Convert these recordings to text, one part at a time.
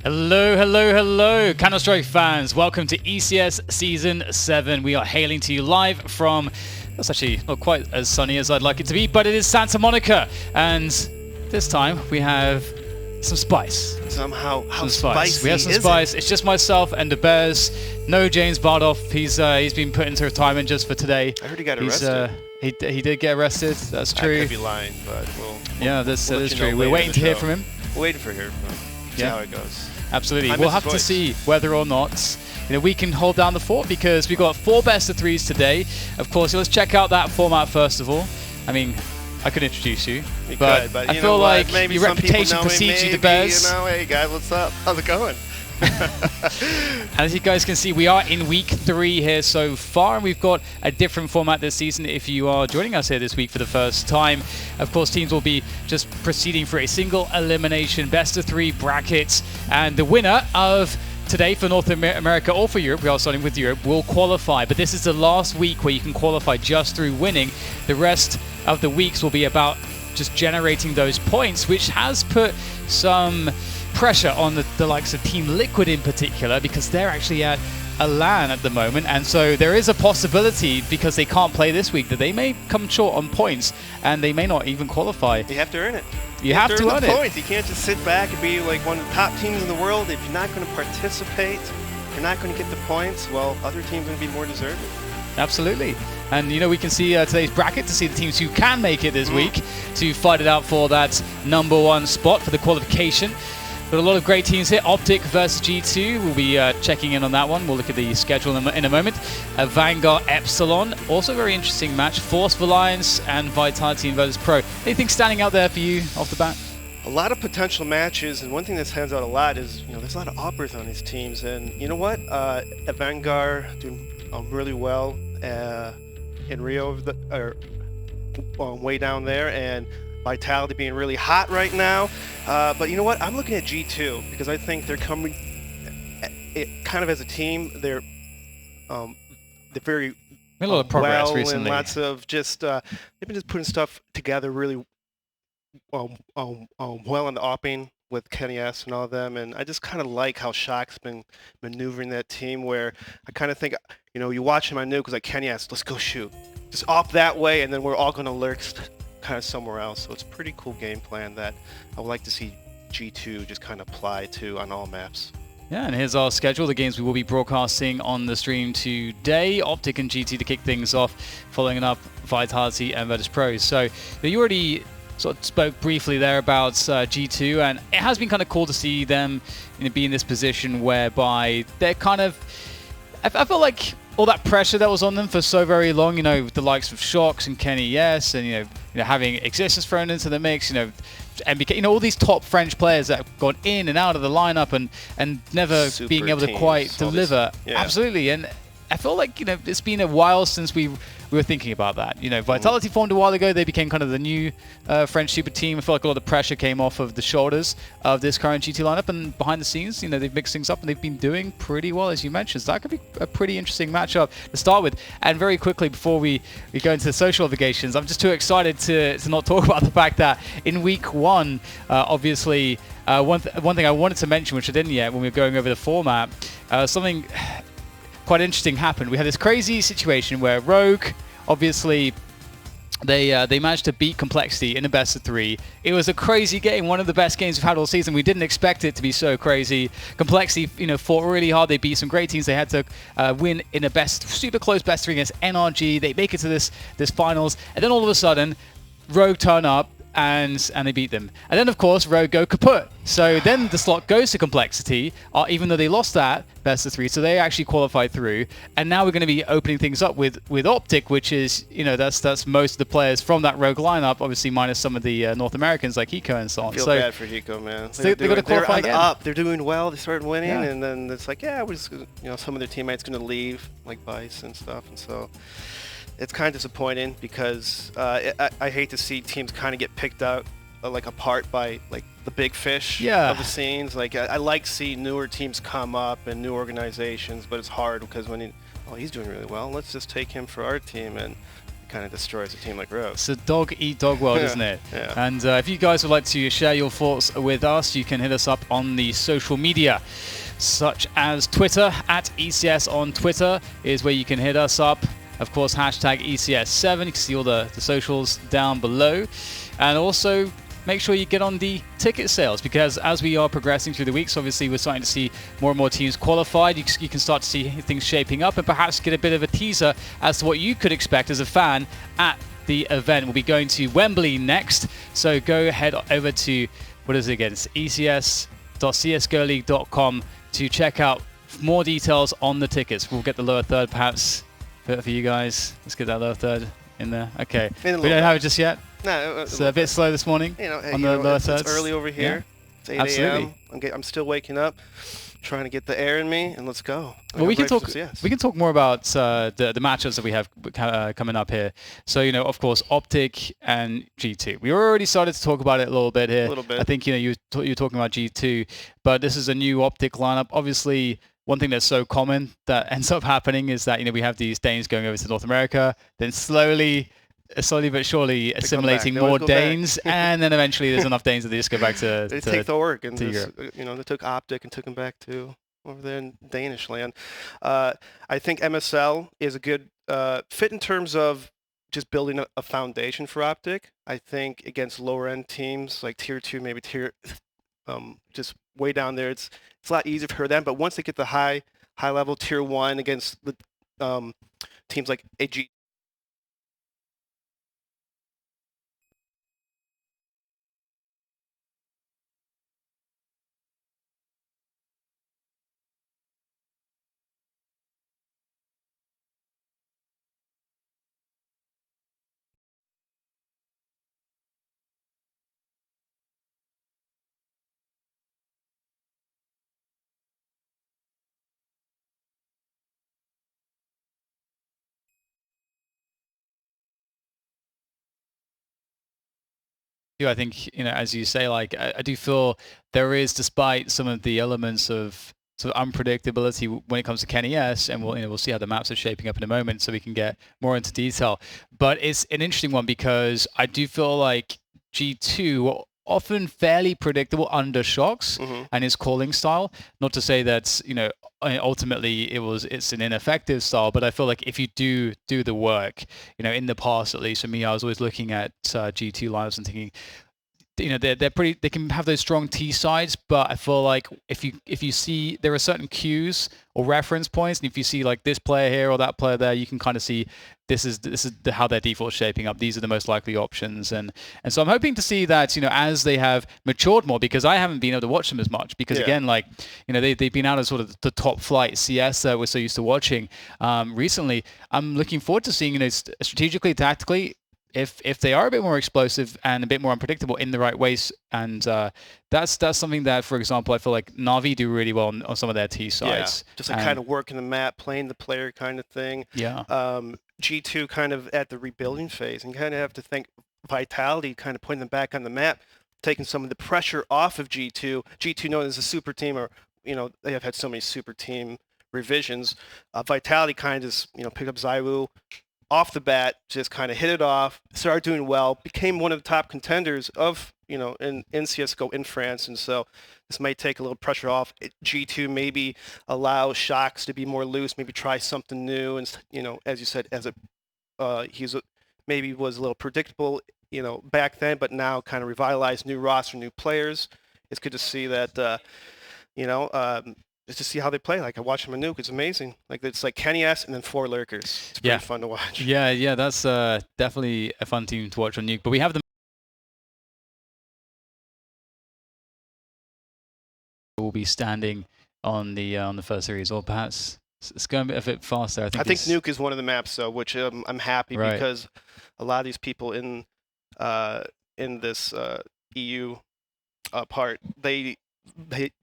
Hello, hello, hello, Counter-Strike fans. Welcome to ECS Season 7. We are hailing to you live from, that's actually not quite as sunny as I'd like it to be, but it is Santa Monica. And this time we have some spice. Somehow, how some spice. spicy We have some is spice. it? It's just myself and the Bears. No James Bardoff. He's been put into retirement just for today. I heard he got arrested. He did get arrested. That's true. I could be lying, but yeah, that is true. We're waiting to hear from him. We're waiting for him. See how it goes. Absolutely. We'll have to see whether or not we can hold down the fort, because we've got 4 best of 3s today. Of course, let's check out that format first of all. I mean, I could introduce you, but I feel like maybe your reputation precedes you, the Bears. Hey guys, what's up? How's it going? As you guys can see, we are in week 3 here so far, and we've got a different format this season. If you are joining us here this week for the first time, of course, teams will be just proceeding for a single elimination best of 3 brackets, and the winner of today for North America or for Europe, we are starting with Europe, will qualify. But this is the last week where you can qualify just through winning. The rest of the weeks will be about just generating those points, which has put some pressure on the likes of Team Liquid in particular, because they're actually at a LAN at the moment, and so there is a possibility, because they can't play this week, that they may come short on points and they may not even qualify. You have to earn it. You have to earn the it. points. You can't just sit back and be like one of the top teams in the world. If you're not going to participate, you're not going to get the points, well, other teams are going to be more deserving. Absolutely. And we can see today's bracket to see the teams who can make it this week to fight it out for that #1 spot for the qualification. Got a lot of great teams here. OpTic versus G2. We'll be checking in on that one. We'll look at the schedule in a moment. Vanguard Epsilon. Also a very interesting match. Force Alliance and Vitality versus Pro. Anything standing out there for you off the bat? A lot of potential matches, and one thing that stands out a lot is, there's a lot of operas on these teams, and you know what? Vanguard doing really well in Rio, way down there, and Vitality being really hot right now. But you know what? I'm looking at G2 because I think they're coming kind of as a team. They're very a lot of progress well, recently. And lots of just they've been just putting stuff together really well on the opping with Kenny S and all of them, and I just kind of like how Shock's been maneuvering that team, where I kind of think, you watch him, I knew, because like, Kenny S, let's go shoot, just off that way, and then we're all going to lurk kind of somewhere else. So it's a pretty cool game plan that I would like to see G2 just kind of apply to on all maps. Yeah, and here's our schedule. The games we will be broadcasting on the stream today. OpTic and GT to kick things off, following up Vitality and Virtus Pro. So you already sort of spoke briefly there about G2, and it has been kind of cool to see them be in this position whereby they're kind of, I feel like all that pressure that was on them for so very long, with the likes of Shocks and Kenny S, and having Existence thrown into the mix, MBK, all these top French players that have gone in and out of the lineup and never Super being able to teams, quite deliver. Yeah. Absolutely, and I feel like it's been a while since we were thinking about that. Vitality formed a while ago. They became kind of the new French super team. I feel like a lot of pressure came off of the shoulders of this current GT lineup, and behind the scenes, they've mixed things up and they've been doing pretty well, as you mentioned. So that could be a pretty interesting matchup to start with. And very quickly, before we go into the social obligations, I'm just too excited to not talk about the fact that in week 1, obviously, one thing I wanted to mention, which I didn't yet when we were going over the format, something quite interesting happened. We had this crazy situation where Rogue, obviously, they managed to beat Complexity in a best of 3. It was a crazy game, one of the best games we've had all season. We didn't expect it to be so crazy. Complexity, fought really hard. They beat some great teams. They had to win in a super close best of 3 against NRG. They make it to this finals, and then all of a sudden, Rogue turn up and they beat them. And then, of course, Rogue go kaput. So then the slot goes to Complexity, even though they lost that best of 3, so they actually qualified through. And now we're going to be opening things up with OpTic, which is, that's most of the players from that Rogue lineup, obviously minus some of the North Americans like Hiko and so on. I feel bad for Hiko, man. They got to qualify again. Up. They're doing well. They started winning, and then it's like, we're just, some of their teammates going to leave, like Vice and stuff, and so it's kind of disappointing, because I hate to see teams kind of get picked out apart by the big fish of the scenes. I like to see newer teams come up and new organizations, but it's hard because when he's doing really well, let's just take him for our team, and kind of destroys a team like Rogue. It's a dog-eat-dog world, isn't it? Yeah. And if you guys would like to share your thoughts with us, you can hit us up on the social media, such as Twitter, at ECS on Twitter is where you can hit us up. Of course, hashtag ECS7. You can see all the socials down below. And also, make sure you get on the ticket sales, because as we are progressing through the weeks, obviously we're starting to see more and more teams qualified. You can start to see things shaping up and perhaps get a bit of a teaser as to what you could expect as a fan at the event. We'll be going to Wembley next, so go ahead over to, what is it again? It's ecs.csgoleague.com to check out more details on the tickets. We'll get the lower third perhaps for you guys. Let's get that lower third in there. Okay, we don't have it just yet. No, it's a bit slow this morning. On the lower thirds. It's early over here. Yeah. It's 8 a.m. I'm still waking up, trying to get the air in me, and let's go. Well, we can talk. We can talk more about the matchups that we have coming up here. So of course, OpTic and G2. We already started to talk about it a little bit here. A little bit. I think you're talking about G2, but this is a new OpTic lineup. Obviously, one thing that's so common that ends up happening is that we have these Danes going over to North America, then slowly but surely assimilating more Danes, and then eventually there's enough Danes that they just go back to. They take the org, and Europe. they took OpTic and took them back to over there in Danish land. I think MSL is a good fit in terms of just building a foundation for OpTic. I think against lower end teams like tier 2, maybe tier just way down there, it's a lot easier for them. But once they get the high level tier 1 against the teams like AG. I think as you say, like I do feel there is, despite some of the elements of sort of unpredictability when it comes to Kenny S, and we'll see how the maps are shaping up in a moment, so we can get more into detail. But it's an interesting one because I do feel like G2 often fairly predictable under shocks and his calling style. Not to say that ultimately it's an ineffective style, but I feel like if you do the work, in the past at least for me, I was always looking at G2 lineups and thinking, they're pretty. They can have those strong T sides, but I feel like if you see there are certain cues or reference points, and if you see like this player here or that player there, you can kind of see this is how their default's shaping up. These are the most likely options, and so I'm hoping to see that as they have matured more, because I haven't been able to watch them as much because again, like they've been out of sort of the top flight CS that we're so used to watching recently. I'm looking forward to seeing strategically, tactically, if they are a bit more explosive and a bit more unpredictable in the right ways, and that's something that, for example, I feel like Na'Vi do really well on some of their T sides. Yeah, just like kind of working the map, playing the player kind of thing. Yeah. G2 kind of at the rebuilding phase, and kind of have to think Vitality kind of putting them back on the map, taking some of the pressure off of G2. G2 known as a super team, or they have had so many super team revisions. Vitality kind of just picked up ZywOo off the bat, just kind of hit it off, started doing well, became one of the top contenders of in CSGO in France, and so this might take a little pressure off. G2 maybe allow Shocks to be more loose, maybe try something new, and as you said, maybe was a little predictable back then, but now kind of revitalized, new roster, new players. It's good to see that just to see how they play. Like I watch them in Nuke, it's amazing. Like it's like Kenny S and then 4 lurkers. It's pretty fun to watch. Yeah, that's definitely a fun team to watch on Nuke. But we have them. Will be standing on the first series, or perhaps it's going a bit faster. I think Nuke is one of the maps, though, which I'm happy because a lot of these people in this EU part, they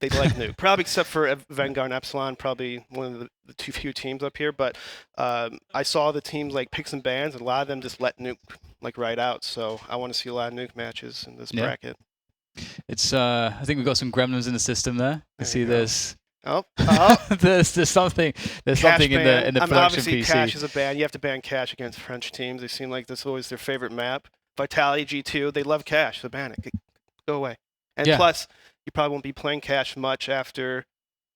like Nuke, probably except for Vanguard and Epsilon, probably one of the too few teams up here. But I saw the teams like Picks and Bans, and a lot of them just let Nuke like right out. So I want to see a lot of Nuke matches in this bracket. It's I think we've got some gremlins in the system there. You see there's Oh, there's something Cash something in ban. the I mean, production obviously, PC. Cash is a ban. You have to ban Cash against French teams. They seem like that's always their favorite map. Vitality G2, they love Cash, so ban it. Go away. And Yeah. plus, you probably won't be playing Cash much after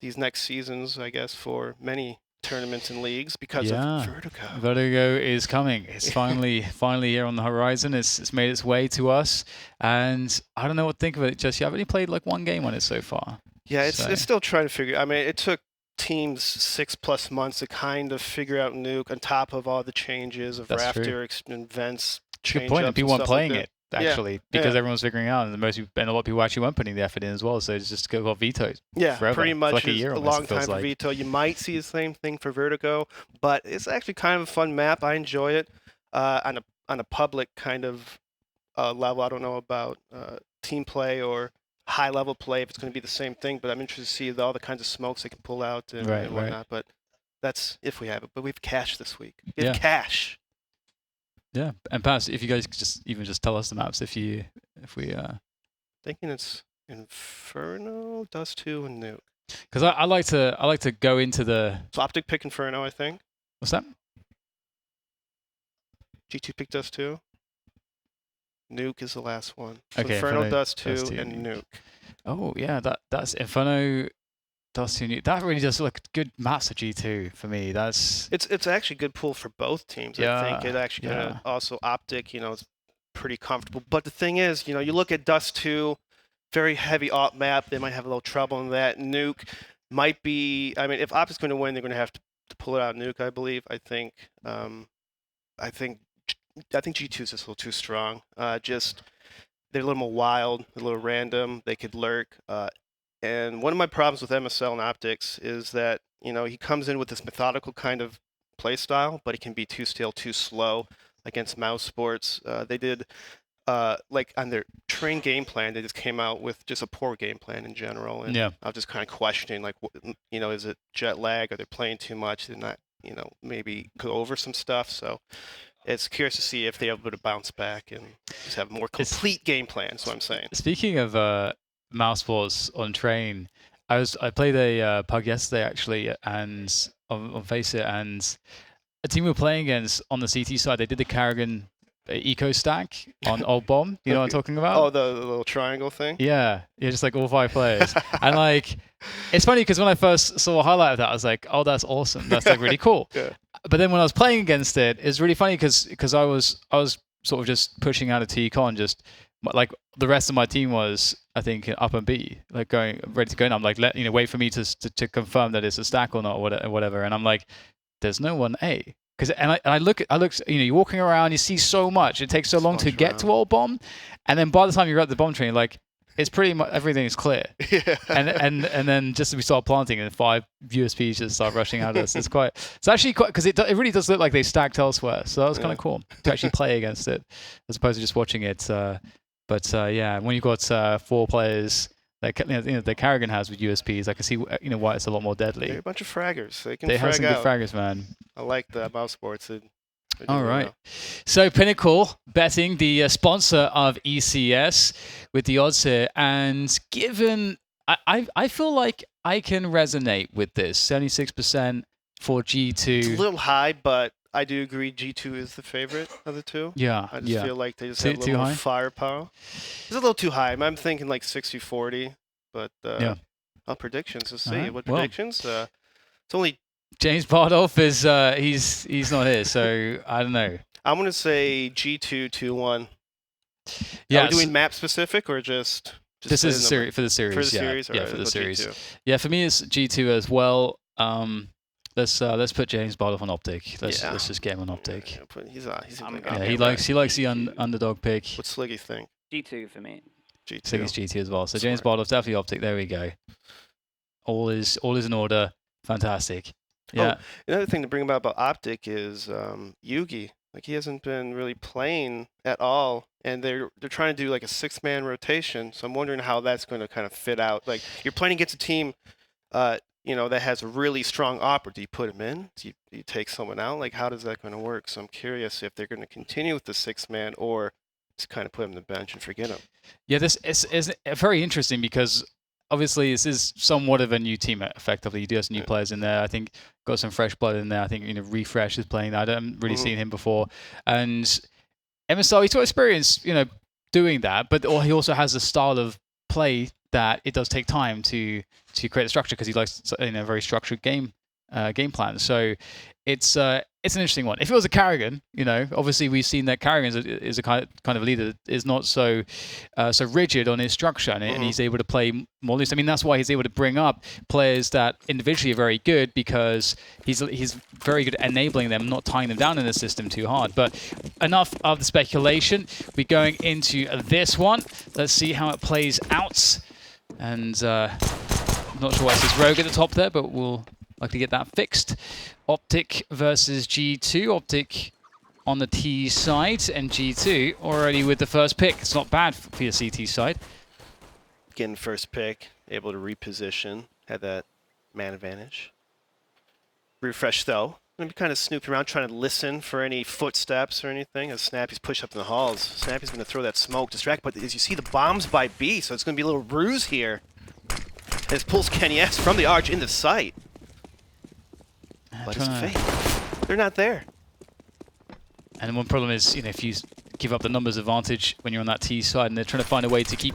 these next seasons, I guess, for many tournaments and leagues because of Vertigo. Vertigo is coming. It's finally here on the horizon. It's made its way to us, and I don't know what to think of it just yet. I've only played like one game on it so far. Yeah, it's still trying to figure. I mean, it took teams 6+ months to kind of figure out Nuke on top of all the changes of Rafter and Vents. Good point. And people weren't playing like it actually because everyone's figuring out, and a lot of people actually weren't putting the effort in as well. So it's just got vetoed. Yeah, forever. pretty much like a year. A long time for veto. You might see the same thing for Vertigo, but it's actually kind of a fun map. I enjoy it on a public kind of level. I don't know about team play or high level play if it's going to be the same thing, but I'm interested to see all the kinds of smokes they can pull out and whatnot. But that's if we have it. But we have Cash this week. We have Cash. Yeah, and perhaps if you guys could just tell us the maps if we thinking it's Inferno, Dust 2, and Nuke. Because I like to go into the OpTic pick Inferno, I think. What's that? G2 pick Dust 2. Nuke is the last one. So okay, Inferno, Dust 2, and Nuke. Oh yeah, that's Inferno, Dust 2, Nuke. That really does look like good maps of G2 for me. It's actually a good pool for both teams. Yeah, I think it actually also OpTic, it's pretty comfortable. But the thing is, you look at Dust 2, very heavy op map. They might have a little trouble in that. Nuke might be. I mean, if OpTic's going to win, they're going to have to pull it out Nuke. I believe. I think G2 is just a little too strong. They're a little more wild, a little random. They could lurk. And one of my problems with MSL and OpTics is that he comes in with this methodical kind of play style, but he can be too still, too slow against mouse sports. They did like on their train game plan, they just came out with just a poor game plan in general. And I was just kind of questioning, like, is it jet lag? Are they playing too much? They're not, maybe go over some stuff. So it's curious to see if they're able to bounce back and just have a more complete game plan. That's what I'm saying. Speaking of mouse sports on train, I played a pug yesterday actually, and on Face It, and a team we were playing against on the CT side, they did the Carrigan eco stack on Old Bomb. You know what I'm talking about? Oh, the little triangle thing? Yeah, just like all 5 players. And like, it's funny because when I first saw a highlight of that, I was like, oh, that's awesome. That's like really cool. But then when I was playing against it, it's really funny because I was sort of just pushing out a T-con, just like the rest of my team was, I think, up and B, like going ready to go. And I'm like, wait for me to confirm that it's a stack or not, or whatever. And I'm like, there's no one A. And I look, you're walking around, you see so much. It takes so long to get to Old Bomb, and then by the time you're at the bomb train, like it's pretty much everything is clear. And then just as we start planting, and 5 USPs just start rushing at us. It's actually quite because it really does look like they stacked elsewhere. So that was kind of cool to actually play against it as opposed to just watching it. But when you've got 4 players. Like the Carrigan has with USPs, I can see why it's a lot more deadly. They're a bunch of fraggers. They have some good fraggers, man. I like the mouse sports. All right. So Pinnacle betting, the sponsor of ECS, with the odds here, and given I feel like I can resonate with this 76% for G2. It's a little high, but I do agree G2 is the favorite of the two. Yeah. I just feel like they just have a little more firepower. It's a little too high. I'm thinking like 60-40, but predictions. Let's see. What predictions? It's only James Bardolph is he's not here, so I don't know. I'm gonna say G2 2-1. Yeah. Are we doing map specific or just this is for the series? For the series, yeah, for the series. G2. Yeah, for me it's G2 as well. Let's put James Bardolph on OpTic. Let's just get him on OpTic. He likes the underdog pick. What's Sliggy think? G2 for me. G2. Sliggy's G2 as well. So James Bardolph's definitely OpTic. There we go. All is in order. Fantastic. Yeah. Oh, another thing to bring about OpTic is Yugi. Like he hasn't been really playing at all, and they're trying to do like a 6-man rotation. So I'm wondering how that's going to kind of fit out. Like you're playing against a team. That has a really strong opera. Do you put him in? Do you take someone out? Like, how does that going to work? So I'm curious if they're going to continue with the 6-man or just kind of put him on the bench and forget him. Yeah, this is very interesting because obviously this is somewhat of a new team effectively. You do have some new players in there. I think got some fresh blood in there. I think, you know, Refresh is playing that. I haven't really seen him before. And MSL, he's got experience, you know, doing that, but he also has a style of play that it does take time to create a structure, because he likes, you know, a very structured game plan. So it's an interesting one. If it was a Carrigan, you know, obviously we've seen that Carrigan is a kind of leader that is not so rigid on his structure, and he's able to play more loose. I mean, that's why he's able to bring up players that individually are very good, because he's very good at enabling them, not tying them down in the system too hard. But enough of the speculation. We're going into this one. Let's see how it plays out. And I'm not sure why it says Rogue at the top there, but we'll likely get that fixed. OpTic versus G2. OpTic on the T side, and G2 already with the first pick. It's not bad for your CT side. Getting first pick, able to reposition, had that man advantage. Refresh though. Gonna be kind of snooping around, trying to listen for any footsteps or anything. As Snappy's pushed up in the halls. Snappy's gonna throw that smoke, distract, but as you see, the bombs by B, so it's gonna be a little ruse here. As pulls Kenny S from the arch into sight. But it's fake. They're not there. And one problem is, you know, if you give up the numbers advantage when you're on that T side, and they're trying to find a way to keep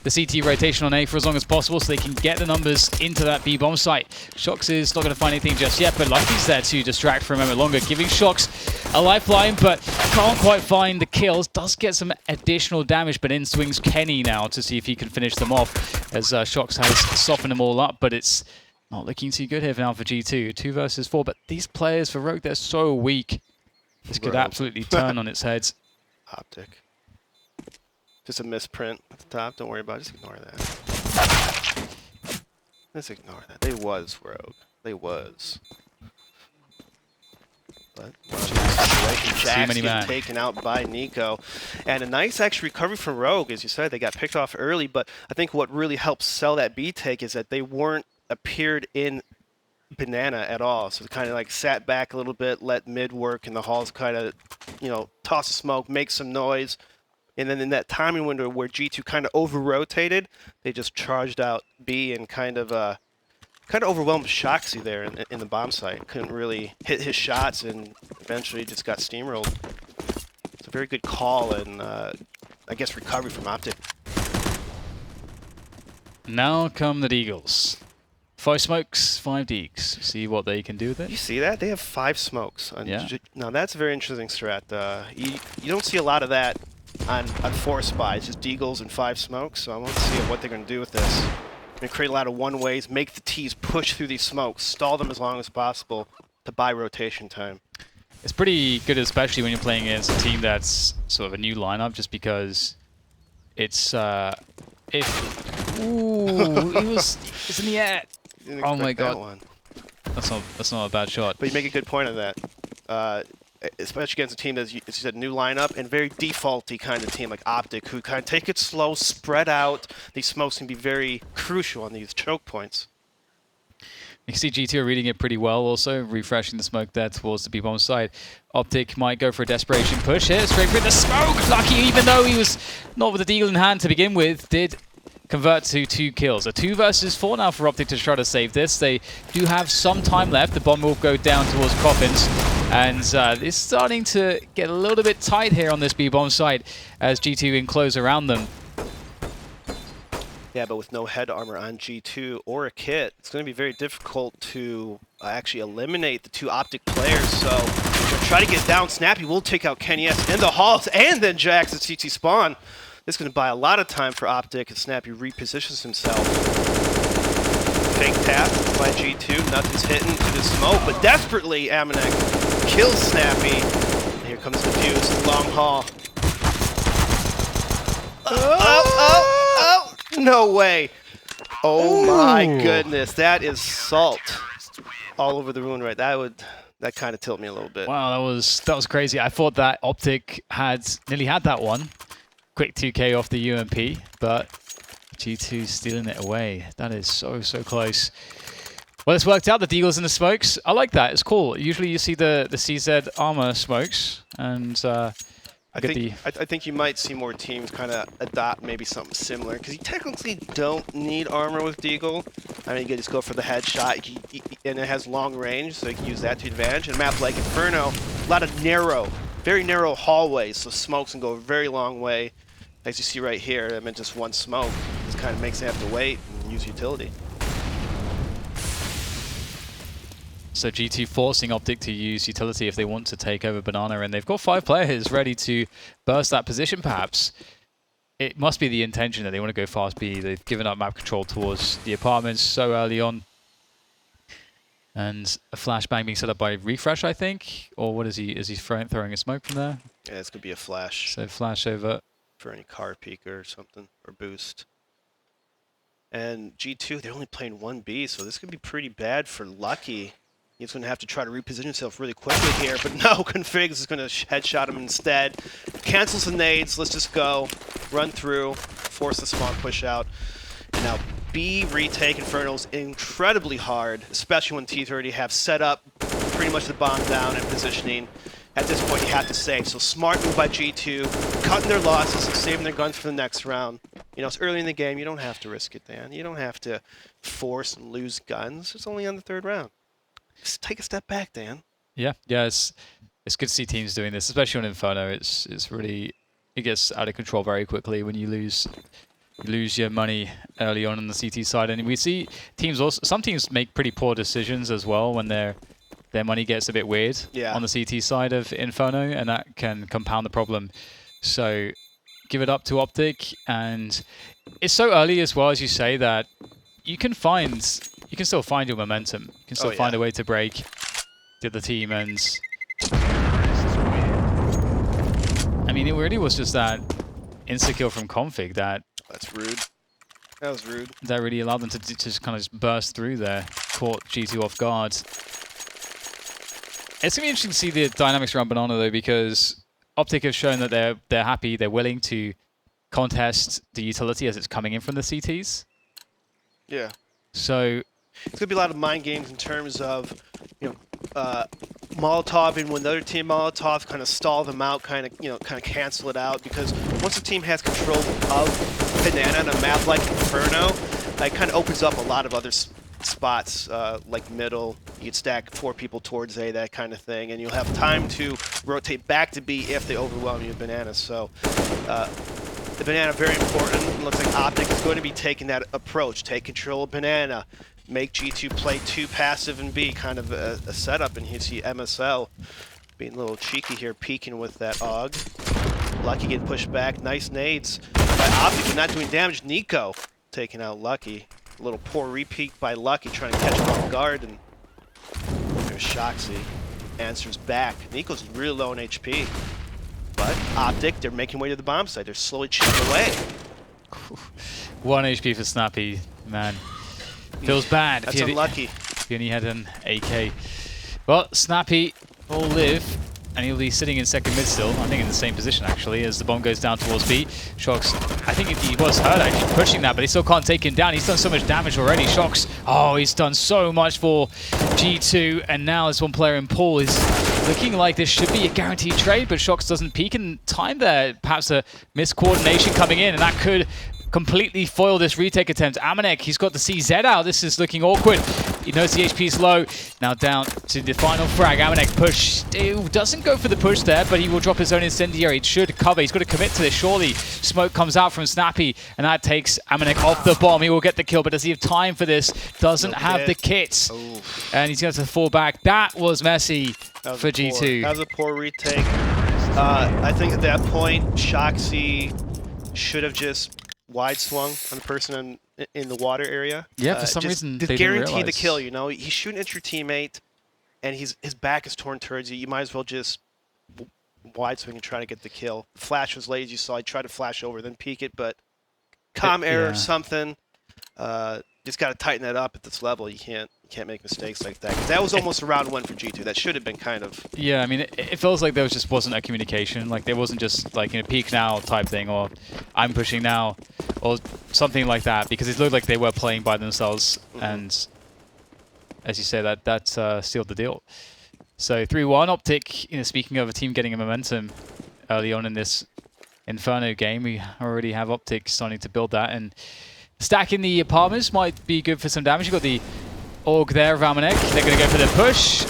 the CT rotation on A for as long as possible so they can get the numbers into that B bomb site. Shox is not going to find anything just yet, but Lucky's there to distract for a moment longer, giving Shox a lifeline, but can't quite find the kills. Does get some additional damage, but in swings Kenny now to see if he can finish them off, as Shox has softened them all up, but it's not looking too good here now for G2. 2 versus 4, but these players for Rogue, they're so weak. This could absolutely turn on its head. OpTic. Just a misprint at the top. Don't worry about it. Just ignore that. Let's ignore that. They was Rogue. They was. But Jax getting taken out by Nico. And a nice actual recovery from Rogue. As you said, they got picked off early, but I think what really helped sell that B take is that they weren't appeared in Banana at all. So they kind of like sat back a little bit, let mid work, and the halls kind of, you know, toss a smoke, make some noise. And then in that timing window where G2 kind of over-rotated, they just charged out B and kind of overwhelmed Shoxy there in the bomb site. Couldn't really hit his shots, and eventually just got steamrolled. It's a very good call and, I guess, recovery from OpTic. Now come the Deagles. 5 smokes, 5 deeks. See what they can do with it. You see that? They have 5 smokes. Yeah. Now that's a very interesting strat. You don't see a lot of that on 4 spies, just deagles and 5 smokes. So I want to see what they're going to do with this. They're going to create a lot of one-ways, make the T's push through these smokes, stall them as long as possible to buy rotation time. It's pretty good, especially when you're playing against a team that's sort of a new lineup, just because it's ooh, it's in the air. Oh my god. That's not a bad shot. But you make a good point on that. Especially against a team that's, as you said, new lineup and very defaulty kind of team like OpTic, who kind of take it slow, spread out. These smokes can be very crucial on these choke points. You can see G2 are reading it pretty well also, refreshing the smoke there towards the B-bomb side. OpTic might go for a desperation push here, straight through the smoke. Lucky, even though he was not with the deagle in hand to begin with, did convert to 2 kills. A 2 versus 4 now for OpTic to try to save this. They do have some time left. The bomb will go down towards Coffins. And it's starting to get a little bit tight here on this B-bomb side as G2 enclose around them. Yeah, but with no head armor on G2 or a kit, it's going to be very difficult to actually eliminate the 2 OpTic players. So to try to get down, Snappy will take out Kenny S in the halls and then Jax at CT spawn. This is going to buy a lot of time for OpTic as Snappy repositions himself. Fake tap by G2, nothing's hitting to the smoke, but desperately Amanek kills Snappy. And here comes the fuse, long haul. Oh, no way. Oh my goodness, that is salt all over the ruin right. That kind of tilted me a little bit. Wow, that was crazy. I thought that OpTic nearly had that one. Quick 2K off the UMP, but G2 stealing it away. That is so close. Well, it's worked out, the deagles and the smokes. I like that, it's cool. Usually you see the CZ armor smokes, and I think you might see more teams kind of adopt maybe something similar, because you technically don't need armor with Deagle. I mean, you can just go for the headshot, and it has long range, so you can use that to advantage. And a map like Inferno, a lot of very narrow hallways, so smokes can go a very long way. As you see right here, I mean, just one smoke just kind of makes it have to wait and use utility. So G2 forcing OpTic to use utility if they want to take over Banana, and they've got 5 players ready to burst that position perhaps. It must be the intention that they want to go fast B. They've given up map control towards the apartments so early on. And a flashbang being set up by Refresh, I think? Or what is he? Is he throwing a smoke from there? Yeah, this could be a flash. So flash over. For any car peeker or something, or boost. And G2, they're only playing 1B, so this could be pretty bad for Lucky. He's going to have to try to reposition himself really quickly here, but no, Configs is going to headshot him instead. Cancels the nades, let's just go. Run through, force the spawn push out. And now B retake Inferno's incredibly hard, especially when Teeth already have set up pretty much the bomb down and positioning. At this point, you have to save. So smart move by G2, cutting their losses and saving their guns for the next round. You know, it's early in the game. You don't have to risk it, Dan. You don't have to force and lose guns. It's only on the 3rd round. Just take a step back, Dan. Yeah, it's good to see teams doing this, especially on Inferno. It's really, it gets out of control very quickly when you lose your money early on the CT side, and we see teams also. Some teams make pretty poor decisions as well when their money gets a bit weird on the CT side of Inferno, and that can compound the problem. So give it up to OpTic, and it's so early as well, as you say, that you can still find your momentum. You can still find a way to break the other team, and I mean, it really was just that insta-kill from Config that... That's rude. That was rude. That really allowed them to just kind of just burst through there, caught G2 off guard. It's going to be interesting to see the dynamics around Banana, though, because OpTic have shown that they're happy, they're willing to contest the utility as it's coming in from the CTs. Yeah. So it's going to be a lot of mind games in terms of, Molotov, and when the other team Molotov kind of stall them out, kind of cancel it out, because once the team has control of Banana on a map like Inferno, that kind of opens up a lot of other spots, like middle. You could stack 4 people towards A, that kind of thing, and you'll have time to rotate back to B if they overwhelm you with Banana. So the Banana, very important. It looks like OpTic is going to be taking that approach. Take control of Banana. Make G2 play 2 passive and B, kind of a setup, and you see MSL being a little cheeky here, peeking with that AUG. Lucky getting pushed back. Nice nades by OpTic, but not doing damage. Nico taking out Lucky. A little poor repeat by Lucky, trying to catch him off guard, and there's Shoxy. Answers back. Nico's really low on HP, but OpTic, they're making way to the bomb site. They're slowly chipping away. 1 HP for Snappy, man. Feels bad. That's unlucky. If he only had an AK. Well, Snappy will live, and he'll be sitting in second mid still. I think in the same position, actually, as the bomb goes down towards B. Shox, I think he was hurt, actually, pushing that, but he still can't take him down. He's done so much damage already. Shox, oh, he's done so much for G2, and now this one player in Paul is looking like this should be a guaranteed trade, but Shox doesn't peek in time there. Perhaps a miscoordination coming in, and that could completely foil this retake attempt. Amanek, he's got the CZ out. This is looking awkward. He knows the HP is low. Now down to the final frag. Amanek push. Ew, doesn't go for the push there, but he will drop his own incendiary. It should cover. He's got to commit to this, surely. Smoke comes out from Snappy, and that takes Amanek off the bomb. He will get the kill, but does he have time for this? Doesn't have the kit. Oof. And he's going to fall back. That was messy for G2. That was a poor retake. I think at that point, Shoxy should have just wide swung on the person in the water area. Yeah, for some reason they guarantee the kill. You know, he's shooting at your teammate, and his back is torn towards you. You might as well just wide swing and try to get the kill. Flash was late, as you saw. He tried to flash over, then peek it, but error or something. Just got to tighten that up at this level. You can't make mistakes like that. 'Cause that was almost a round 1 for G2. That should have been kind of... Yeah, I mean, it feels like there just wasn't a communication. Like, there wasn't just, like, peek now type thing, or I'm pushing now, or something like that, because it looked like they were playing by themselves, and as you say, that sealed the deal. So 3-1, OpTic, speaking of a team getting a momentum, early on in this Inferno game. We already have OpTic starting to build that, and stacking the apartments might be good for some damage. You've got the Org there, Valmanek. They're going to go for the push,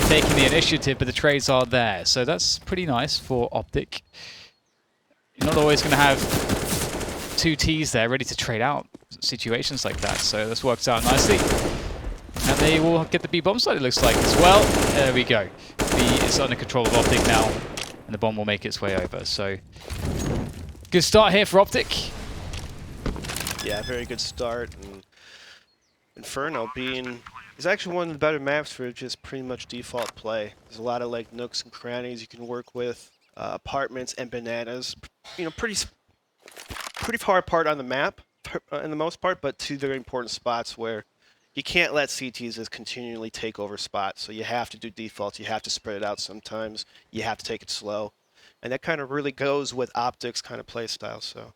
taking the initiative, but the trades are there. So that's pretty nice for OpTic. You're not always going to have two Ts there ready to trade out situations like that. So this works out nicely. And they will get the B bomb site, it looks like, as well. There we go. B is under control of OpTic now, and the bomb will make its way over. So good start here for OpTic. Yeah, very good start. And Inferno is actually one of the better maps for just pretty much default play. There's a lot of like nooks and crannies you can work with, apartments and bananas. You know, pretty far apart on the map, in the most part, but two very important spots where you can't let CTs just continually take over spots. So you have to do defaults. You have to spread it out sometimes. You have to take it slow. And that kind of really goes with OpTic's kind of play style. So,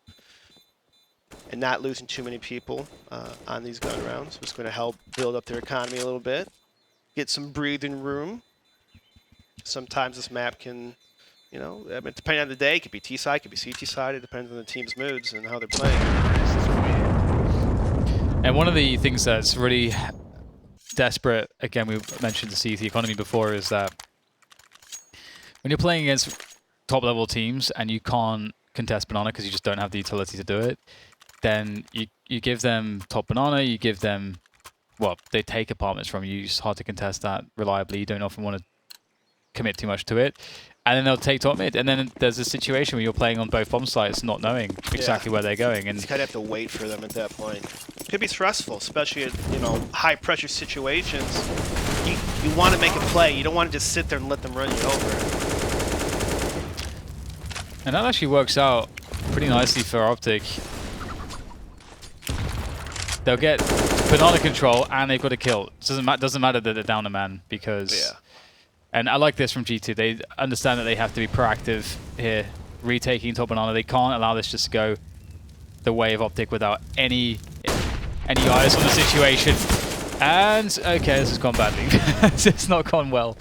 and not losing too many people on these gun rounds was going to help build up their economy a little bit, get some breathing room. Sometimes this map can, you know, I mean, depending on the day, it could be T-side, it could be CT-side. It depends on the team's moods and how they're playing. And one of the things that's really desperate, again, we mentioned the CT economy before, is that when you're playing against top-level teams and you can't contest banana because you just don't have the utility to do it, then you give them top banana, you give them, well, they take apartments from you. It's hard to contest that reliably. You don't often want to commit too much to it. And then they'll take top mid. And then there's a situation where you're playing on both bomb sites, not knowing exactly where they're going. And you kind of have to wait for them at that point. It could be stressful, especially in, you know, high-pressure situations. You want to make a play. You don't want to just sit there and let them run you over. And that actually works out pretty nicely for OpTic. They'll get banana control and they've got a kill. It doesn't matter that they're down a man because... Yeah. And I like this from G2. They understand that they have to be proactive here, retaking top banana. They can't allow this just to go the way of OpTic without any eyes on the situation. And, okay, this has gone badly. It's not gone well.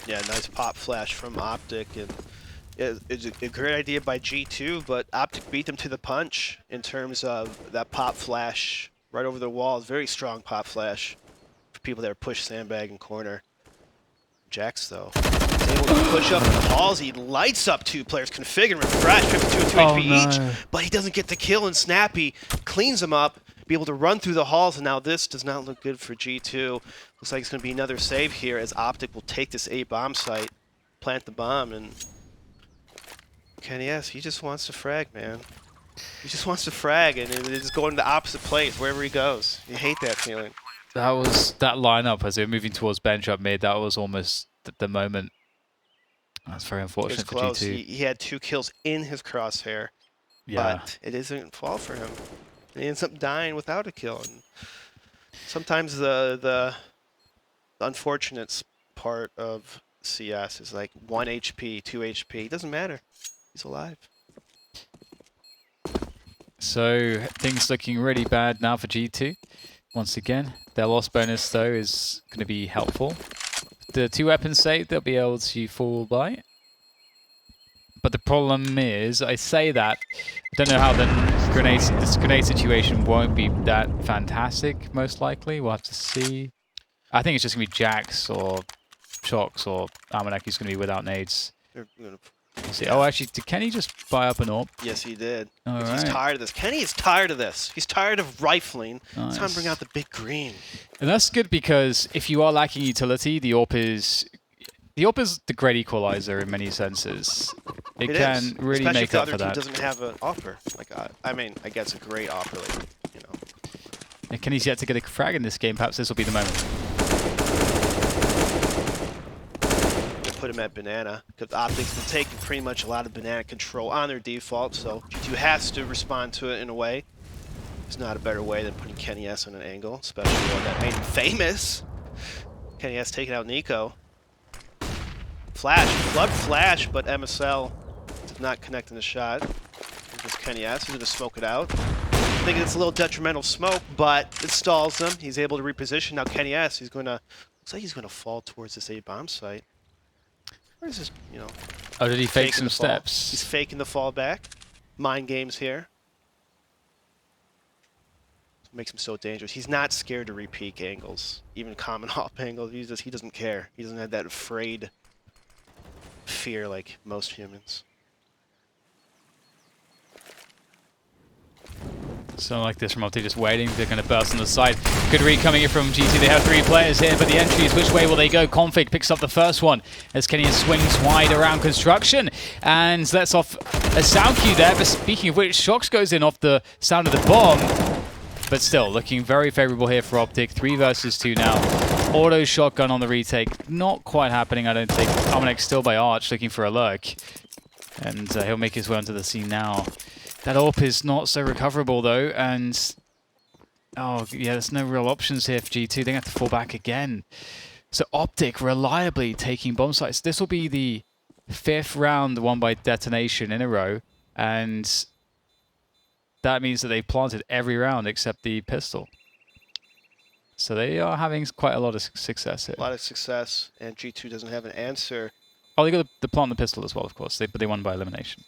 Yeah, nice pop flash from OpTic. And it's a great idea by G2, but OpTic beat them to the punch in terms of that pop flash right over the wall. Very strong pop flash for people that are push sandbag and corner. Jax, though, is able to push up in the halls. He lights up two players, configure and refresh, 52 and 2 HP each, but he doesn't get the kill, and Snappy cleans him up, be able to run through the halls, and now this does not look good for G2. Looks like it's going to be another save here as OpTic will take this A bomb site, plant the bomb, and KennyS, he just wants to frag, man. He just wants to frag, and it is going to the opposite place wherever he goes. You hate that feeling. That lineup as they were moving towards bench up mid, that was almost the moment. That's very unfortunate for G2. He had 2 kills in his crosshair, but it doesn't fall for him. And he ends up dying without a kill. And sometimes the unfortunate part of CS is like 1 HP, 2 HP. It doesn't matter. He's alive. So things looking really bad now for G2. Once again, their loss bonus, though, is going to be helpful. The 2 weapons save, they'll be able to fall by. But the problem is, I say that, I don't know how this grenade situation won't be that fantastic, most likely. We'll have to see. I think it's just going to be Jax or Shocks or Almanac who's going to be without nades. See. Oh, actually, did Kenny just buy up an AWP? Yes, he did. He's tired of this. Kenny is tired of this. He's tired of rifling. Nice. It's time to bring out the big green. And that's good because if you are lacking utility, the AWP is the great equalizer in many senses. It can really especially make up for that. Especially if the other team doesn't have an offer. Like, I mean, I guess a great offer, like, you know. And Kenny's yet to get a frag in this game. Perhaps this will be the moment. Put him at banana because OpTic's been taking pretty much a lot of banana control on their default, so G2 has to respond to it in a way. There's not a better way than putting KennyS on an angle, especially one that made him famous. KennyS taking out Nico. Flash, flood flash, but MSL did not connect in the shot. Just KennyS, he's going to smoke it out. I think it's a little detrimental smoke, but it stalls him. He's able to reposition. Now KennyS, looks like he's going to fall towards this A bomb site. Or is this, you know? Oh, did he fake some the fall. steps? He's faking the fall back. Mind games here. Makes him so dangerous. He's not scared to repeat angles, even common hop angles. He doesn't care. He doesn't have that afraid fear like most humans. Something like this from OpTic, just waiting. They're going to burst on the side. Good read coming in from GT. They have 3 players here, but the entries, which way will they go? Config picks up the first one as Kenyan swings wide around construction and lets off a sound cue there. But speaking of which, Shocks goes in off the sound of the bomb. But still, looking very favorable here for OpTic. 3 versus 2 now. Auto shotgun on the retake. Not quite happening, I don't think. Armanek still by Arch, looking for a lurk. And he'll make his way onto the scene now. That AWP is not so recoverable though, and oh yeah, there's no real options here for G2. They're going to have to fall back again. So OpTic reliably taking bomb sites. This will be the 5th round won by detonation in a row, and that means that they've planted every round except the pistol. So they are having quite a lot of success here. A lot of success, and G2 doesn't have an answer. Oh, they got the plant the pistol as well, of course, but they won by elimination.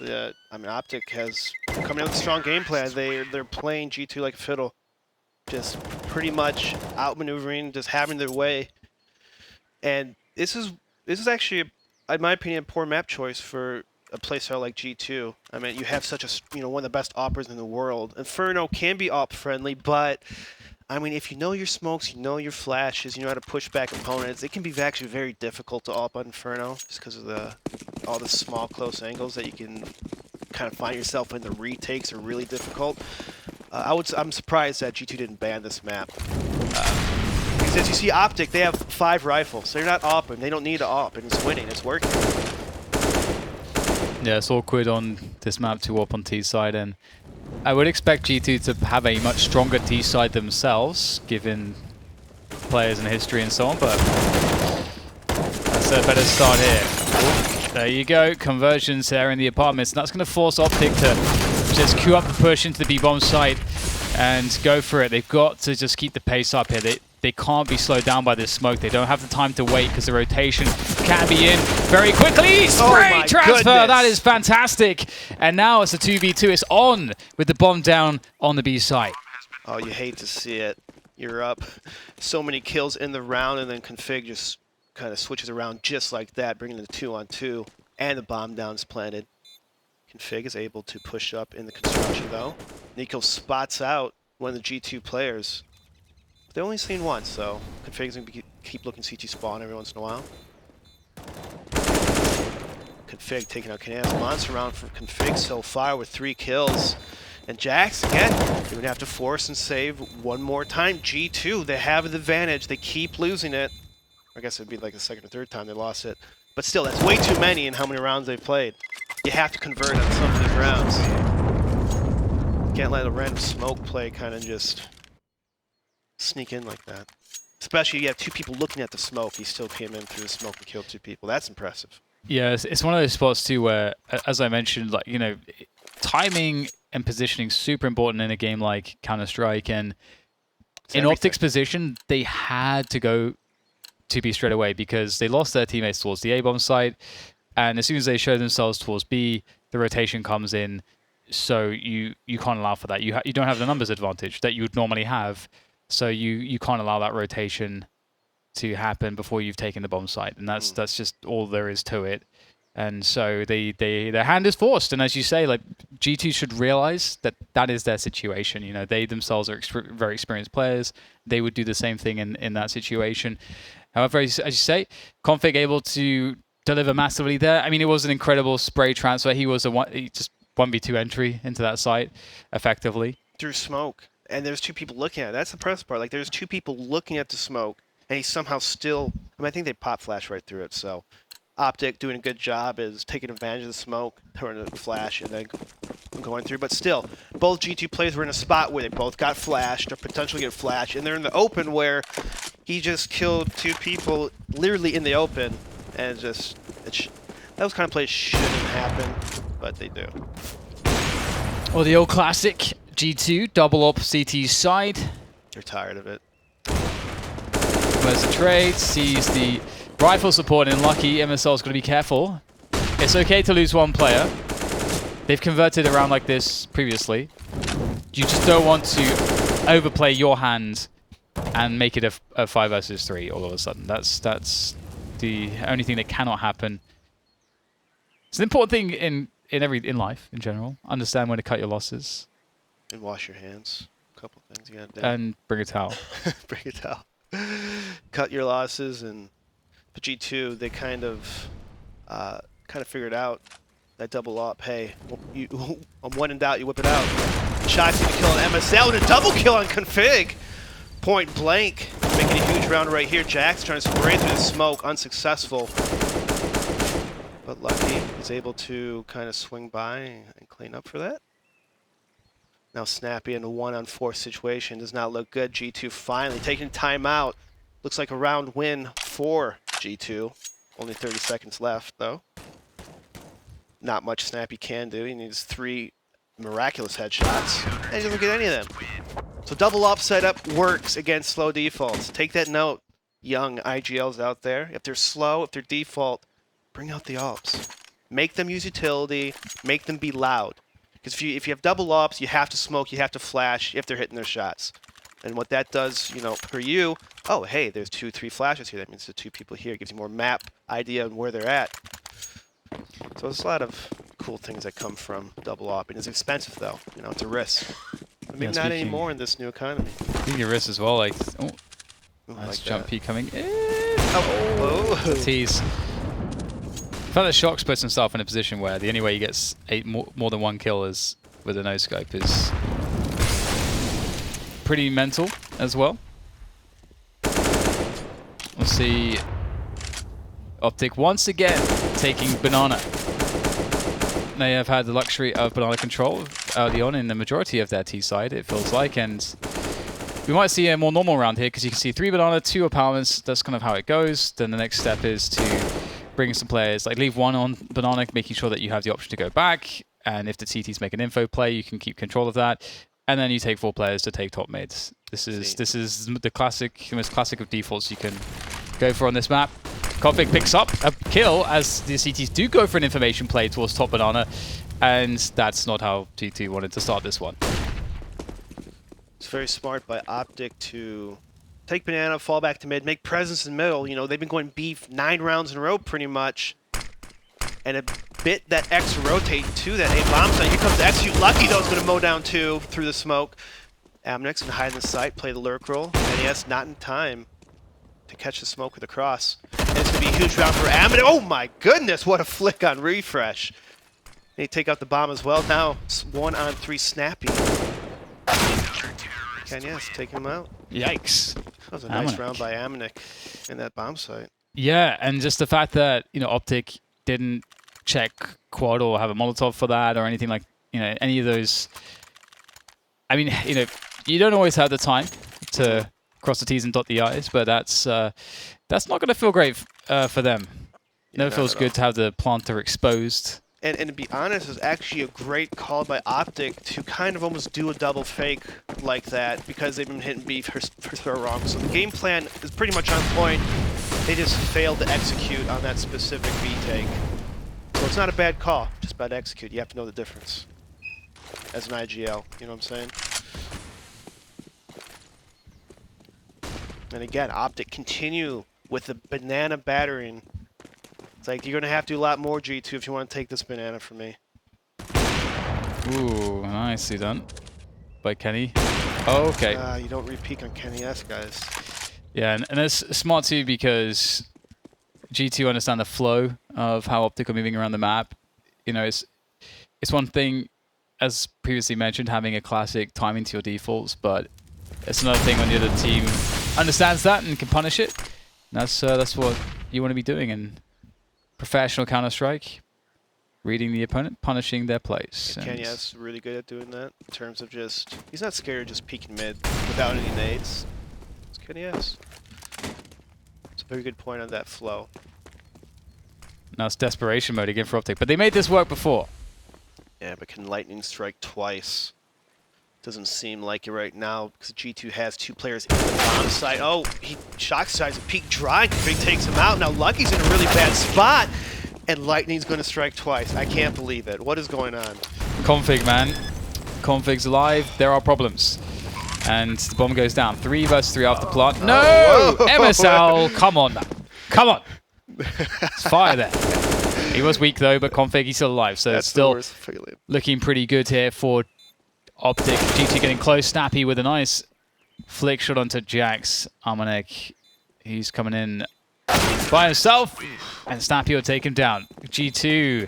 I mean, OpTic has coming out with a strong game plan. They're playing G2 like a fiddle, just pretty much outmaneuvering, just having their way. And this is actually, in my opinion, a poor map choice for a playstyle like G2. I mean, you have such a one of the best operas in the world. Inferno can be op friendly, but I mean, if you know your smokes, you know your flashes, you know how to push back opponents, it can be actually very difficult to op on Inferno just because of all the small, close angles that you can kind of find yourself in. The retakes are really difficult. I'm surprised that G2 didn't ban this map. Because as you see, OpTic, they have 5 rifles. They're not opping. They don't need to op, and it's winning. It's working. Yeah, it's awkward on this map to op on T side, and I would expect G2 to have a much stronger T side themselves, given players and history and so on, but that's a better start here. There you go, conversions there in the apartments, and that's going to force OpTic to just queue up the push into the B-bomb site and go for it. They've got to just keep the pace up here. They can't be slowed down by this smoke. They don't have the time to wait because the rotation can be in very quickly. Spray transfer, goodness. That is fantastic. And now it's a 2v2. It's on with the bomb down on the B site. Oh, you hate to see it. You're up so many kills in the round, and then Config just kind of switches around just like that, bringing the 2-on-2, and the bomb down is planted. Config is able to push up in the construction, though. Nico spots out one of the G2 players. They only seen one, so Config's going to keep looking CT spawn every once in a while. Config taking out Canan's monster round for Config so far with 3 kills. And Jax, again, they would have to force and save one more time. G2, they have the advantage. They keep losing it. I guess it'd be like the 2nd or 3rd time they lost it. But still, that's way too many in how many rounds they've played. You have to convert on some of these rounds. Can't let a random smoke play kind of just sneak in like that. Especially you have 2 people looking at the smoke. He still came in through the smoke and killed 2 people. That's impressive. Yeah, it's one of those spots too where, as I mentioned, like, you know, timing and positioning super important in a game like Counter-Strike, and in OpTic's position, they had to go to B straight away because they lost their teammates towards the A-bomb site, and as soon as they show themselves towards B, the rotation comes in, so you can't allow for that. You don't have the numbers advantage that you would normally have, so you can't allow that rotation to happen before you've taken the bomb site, and that's just all there is to it. And so their hand is forced, and as you say, like, G2 should realize that that is their situation. You know, they themselves are very experienced players. They would do the same thing in that situation. However, as you say, Config able to deliver massively there. I mean, it was an incredible spray transfer. He was just 1v2 entry into that site effectively. Through smoke, and there's 2 people looking at it. That's the press part. Like, there's 2 people looking at the smoke, and he's somehow still, I mean, I think they pop flash right through it, so OpTic doing a good job is taking advantage of the smoke, turning the flash, and then going through. But still, both G2 players were in a spot where they both got flashed or potentially get flashed, and they're in the open where he just killed 2 people literally in the open, and just those kind of plays shouldn't happen, but they do. Well, the old classic G2 double up CT side. They're tired of it. Where's the trade? Sees the Rifle support and Lucky. MSL's got to be careful. It's okay to lose one player. They've converted around like this previously. You just don't want to overplay your hand and make it a 5 versus 3 all of a sudden. That's the only thing that cannot happen. It's an important thing in life in general. Understand when to cut your losses. And wash your hands. A couple things you gotta do. And bring a towel. Bring a towel. Cut your losses. And for G2, they kind of figured out that double up. Hey, on one in doubt, you whip it out. Shock's gonna kill an MSL and a double kill on Config. Point blank, making a huge round right here. Jack's trying to spray through the smoke, unsuccessful. But Lucky is able to kind of swing by and clean up for that. Now Snappy in a 1-on-4 situation does not look good. G2 finally taking time out. Looks like a round win for G2. Only 30 seconds left though. Not much Snappy can do. He needs 3 miraculous headshots, and he doesn't get any of them. So double up setup works against slow defaults. Take that note, young IGLs out there. If they're slow, if they're default, bring out the ops. Make them use utility, make them be loud. Because if you have double ops, you have to smoke, you have to flash if they're hitting their shots. And what that does, you know, for you, oh, hey, there's 2, 3 flashes here. That means there's 2 people here. It gives you more map idea on where they're at. So there's a lot of cool things that come from double op. And it's expensive, though. You know, it's a risk. I mean, not anymore in this new economy. Speaking of risk as well, like, oh, nice like jump that. P coming in. Oh. Tease. I felt that Shox puts himself in a position where the only way he gets more than 1 kill is with a no-scope is pretty mental as well. We'll see OpTic once again taking Banana. They have had the luxury of Banana control early on in the majority of their T side, it feels like, and we might see a more normal round here because you can see 3 Banana, 2 empowerments. That's kind of how it goes. Then the next step is to bring some players, like leave 1 on Banana, making sure that you have the option to go back, and if the TTs make an info play, you can keep control of that. And then you take 4 players to take top mids. This is the most classic of defaults you can go for on this map. Config picks up a kill as the CTs do go for an information play towards top Banana, and that's not how G2 wanted to start this one. It's very smart by OpTic to take Banana, fall back to mid, make presence in the middle. You know, they've been going beef 9 rounds in a row pretty much. And a bit that X rotate to that A bomb site. Here comes the execute. Lucky though is going to mow down 2 through the smoke. Amnix can hide in the sight, play the lurk roll. And yes, not in time to catch the smoke with the cross. And it's going to be a huge round for Amnix. Oh my goodness, what a flick on refresh. They take out the bomb as well. Now it's 1-on-3 Snappy. Can yes, take him out. Yikes. That was a nice round by Amnix in that bomb site. Yeah, and just the fact that, you know, OpTic didn't check quad or have a Molotov for that or anything like, you know, any of those. I mean, you know, you don't always have the time to cross the T's and dot the I's, but that's not going to feel great for them. Yeah, Never feels good to have the planter exposed. And to be honest, it's actually a great call by OpTic to kind of almost do a double fake like that because they've been hitting beef for so wrong. So the game plan is pretty much on point. They just failed to execute on that specific B take. So it's not a bad call, just bad execute. You have to know the difference as an IGL, you know what I'm saying? And again, OpTic continue with the banana battering. It's like, you're going to have to do a lot more, G2, if you want to take this banana from me. Ooh, nicely done by Kenny. Oh, okay. You don't re-peek on Kenny S, guys. Yeah, and it's smart too because G2 understand the flow of how OpTic are moving around the map. You know, it's one thing, as previously mentioned, having a classic timing to your defaults, but it's another thing when the other team understands that and can punish it. And that's what you want to be doing in professional Counter-Strike. Reading the opponent, punishing their plays. Kenya's really good at doing that in terms of just, he's not scared of just peeking mid without any nades. It's Kenya's. It's a very good point on that flow. Now it's desperation mode again for OpTic, but they made this work before. Yeah, but can lightning strike twice Doesn't seem like it right now because G2 has 2 players in the bomb site. Oh, he Shock decides to peek dry. Config takes him out. Now Lucky's in a really bad spot, and Lightning's going to strike twice. I can't believe it. What is going on? Config, man. Config's alive. There are problems. And the bomb goes down. 3 versus 3 after plant. No! Oh. MSL, come on now. Come on. It's fire there. He was weak though, but Config, he's still alive. So That's it's still the worst feeling. looking pretty good here for OpTic. GT getting close. Snappy with a nice flick shot onto Jax. Armonek, he's coming in by himself. And Snappy will take him down. G2,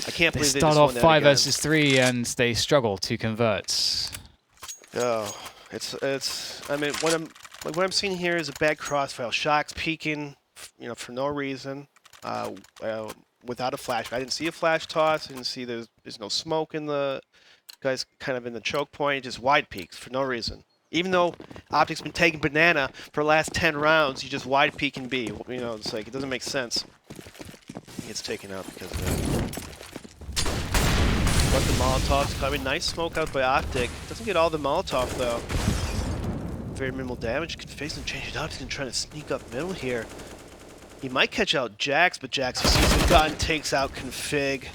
I can't they believe they start just off won that 5 again. versus 3 and they struggle to convert. Oh, it's. I mean, what I'm seeing here is a bad crossfire. Shock's peeking, for no reason, without a flash. I didn't see a flash toss. I didn't see there's no smoke in the guys, kind of in the choke point. Just wide peeks for no reason. Even though OpTic's been taking banana for the last 10 rounds, you just wide peek and B. It's like it doesn't make sense. He gets taken out because of that. But the Molotov's coming. Nice smoke out by OpTic. Doesn't get all the Molotov though. Very minimal damage. Can face him change it up. He's gonna try to sneak up middle here. He might catch out Jax, but Jax sees the gun, takes out Config.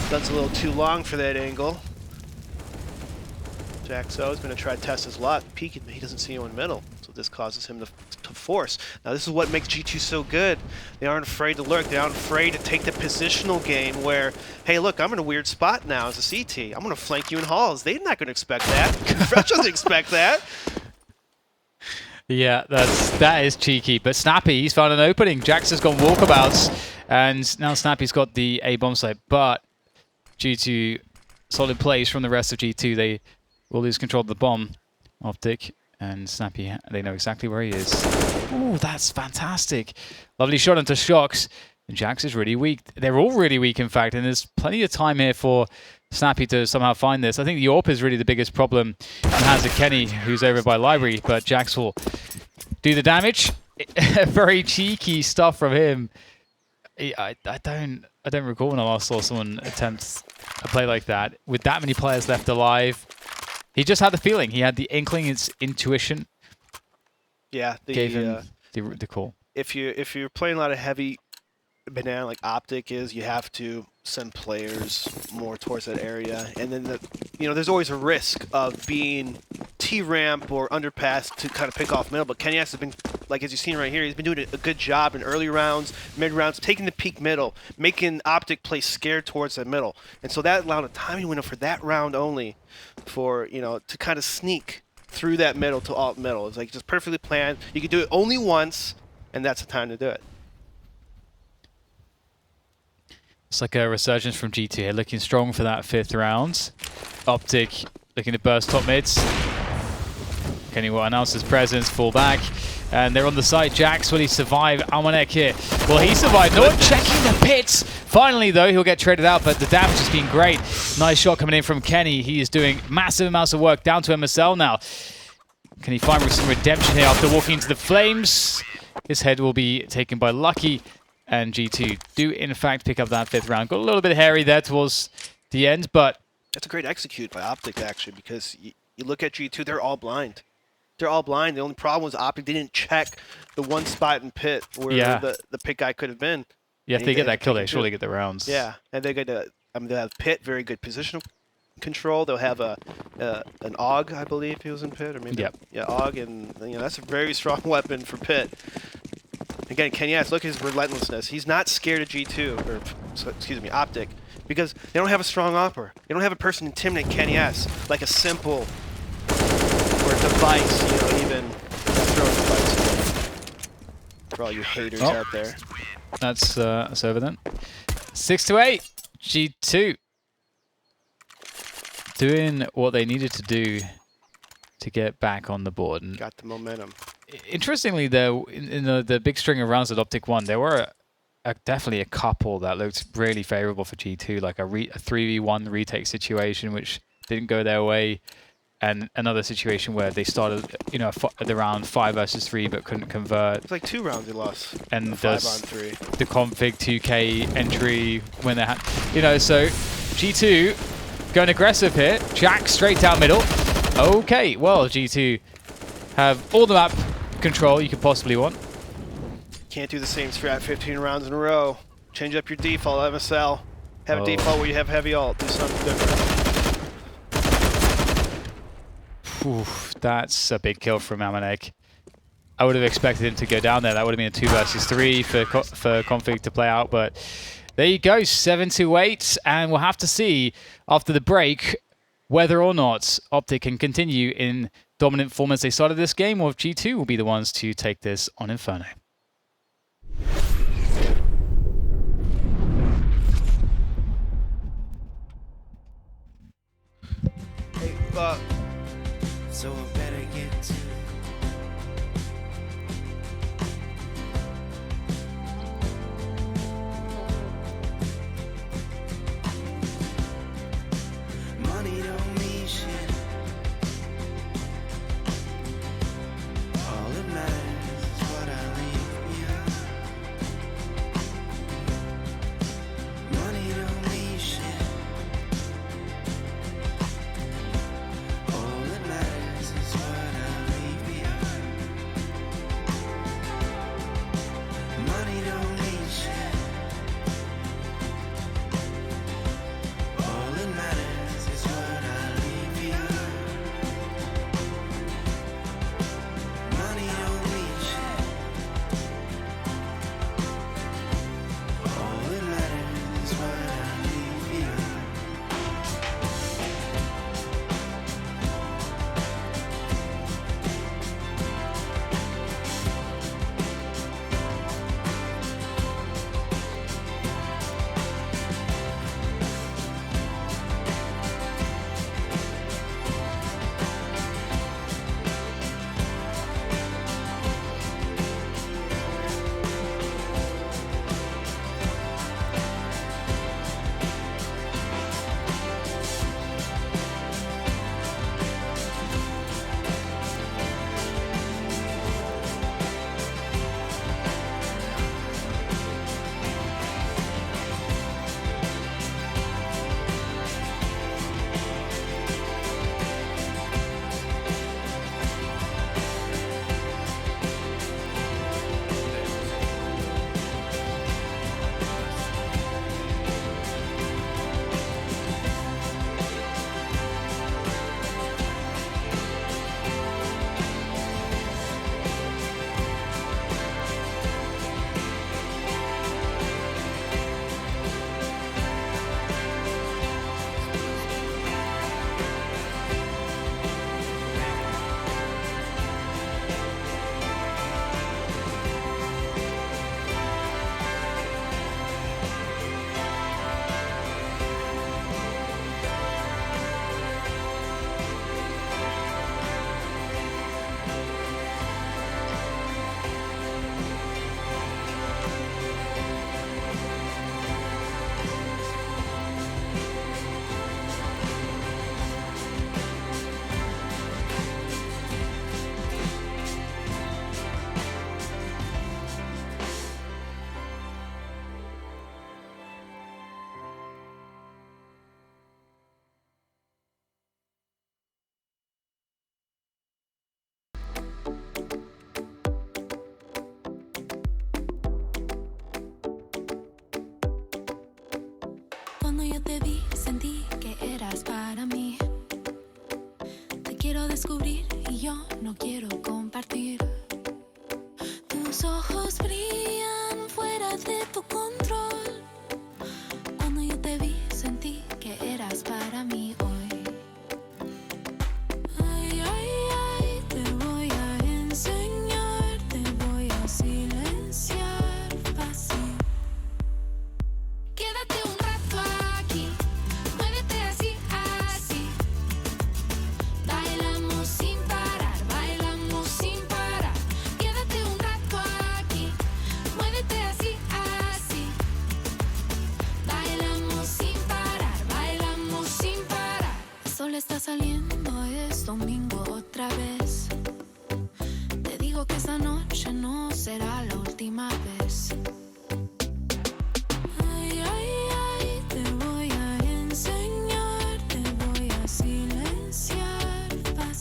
That's a little too long for that angle. Jaxo is gonna try to test his luck. Peeking, but he doesn't see anyone in middle. So this causes him to force. Now this is what makes G2 so good. They aren't afraid to lurk. They aren't afraid to take the positional game where, hey, look, I'm in a weird spot now as a CT. I'm going to flank you in halls. They're not going to expect that. Fresh doesn't expect that. Yeah, that is cheeky. But Snappy, he's found an opening. Jax has gone walkabouts, and now Snappy's got the A bomb site. But due to solid plays from the rest of G2, they will lose control of the bomb. OpTic and Snappy, they know exactly where he is. Oh, that's fantastic. Lovely shot onto Shocks. And Jax is really weak. They're all really weak, in fact, and there's plenty of time here for Snappy to somehow find this. I think the AWP is really the biggest problem and has a Kenny who's over by Library, but Jax will do the damage. Very cheeky stuff from him. I don't recall when I last saw someone attempt a play like that with that many players left alive. He just had the feeling. He had the inkling. His intuition. Yeah, gave him the call. If you're playing a lot of heavy banana like OpTic is, you have to send players more towards that area, and then there's always a risk of being T-ramp or underpass to kind of pick off middle. But Kenny has been, like as you've seen right here, he's been doing a good job in early rounds, mid rounds, taking the peak middle, making OpTic play scared towards that middle, and so that allowed a timing window for that round only, for to kind of sneak through that middle to alt middle. It's like just perfectly planned. You could do it only once, and that's the time to do it. It's like a resurgence from G2 here, looking strong for that 5th round. OpTic looking to burst top mids. Kenny will announce his presence, fall back, and they're on the site. Jax, will he survive? Armonek here. Well, he survived. No one checking the pits. Finally, though, he'll get traded out, but the damage has been great. Nice shot coming in from Kenny. He is doing massive amounts of work down to MSL now. Can he find some redemption here after walking into the flames? His head will be taken by Lucky. And G2 do, in fact, pick up that 5th round. Got a little bit hairy there towards the end, but... That's a great execute by OpTic, actually, because you look at G2, they're all blind. They're all blind. The only problem was OpTic didn't check the one spot in pit where the pit guy could have been. Yeah, if they get that kill, they surely get the rounds. Yeah, and they get they have pit, very good positional control. They'll have an AUG, I believe he was in pit, or maybe AUG, and that's a very strong weapon for pit. Again, Kenyas, look at his relentlessness. He's not scared of G2, or excuse me, OpTic, because they don't have a strong opper. They don't have a person intimidate Kenyas like a simple or a device, even a throw device. For all you haters out there. That's over then. 6-8, G2 doing what they needed to do to get back on the board. And got the momentum. Interestingly, though, in the big string of rounds that OpTic won, there were definitely a couple that looked really favorable for G2, like a 3v1 retake situation, which didn't go their way, and another situation where they started, the round 5 versus 3, but couldn't convert. It's like 2 rounds they lost. And the 5-on-3. The config 2K entry when they had, so G2 going aggressive here. Jack straight down middle. Okay, well, G2 have all the map control you could possibly want. Can't do the same strat 15 rounds in a row. Change up your default MSL. Have a default where you have heavy ult. Do something different. Oof, that's a big kill from Amanek. I would have expected him to go down there. That would have been a 2 versus 3 for Config to play out, but there you go, 7-8, and we'll have to see after the break whether or not OpTic can continue in dominant form as they started this game, or if G2 will be the ones to take this on Inferno. Hey, so I better get to money don't mean shit. All that matters is what I leave behind. Money don't mean shit. All that matters is what I leave behind. Money don't mean shit. All that matters is what I leave behind. Money don't mean shit. All that matters is what I leave behind. Cuando yo te vi, sentí que eras para mí. Te quiero descubrir y yo no quiero compartir. Tus ojos brillan fuera de tu control. Cuando yo te vi, sentí que eras para mí hoy. Ay, ay, ay, te voy a enseñar, te voy a silenciar fácil. Quédate un rato aquí, muévete así, así. Bailamos sin parar, bailamos sin parar. Quédate un rato aquí, muévete así, así. Bailamos sin parar, bailamos sin parar. El sol está saliendo, es domingo otra vez. Te digo que esta noche no será la última vez. Ay, ay, ay, te voy a enseñar, te voy a silenciar fácil.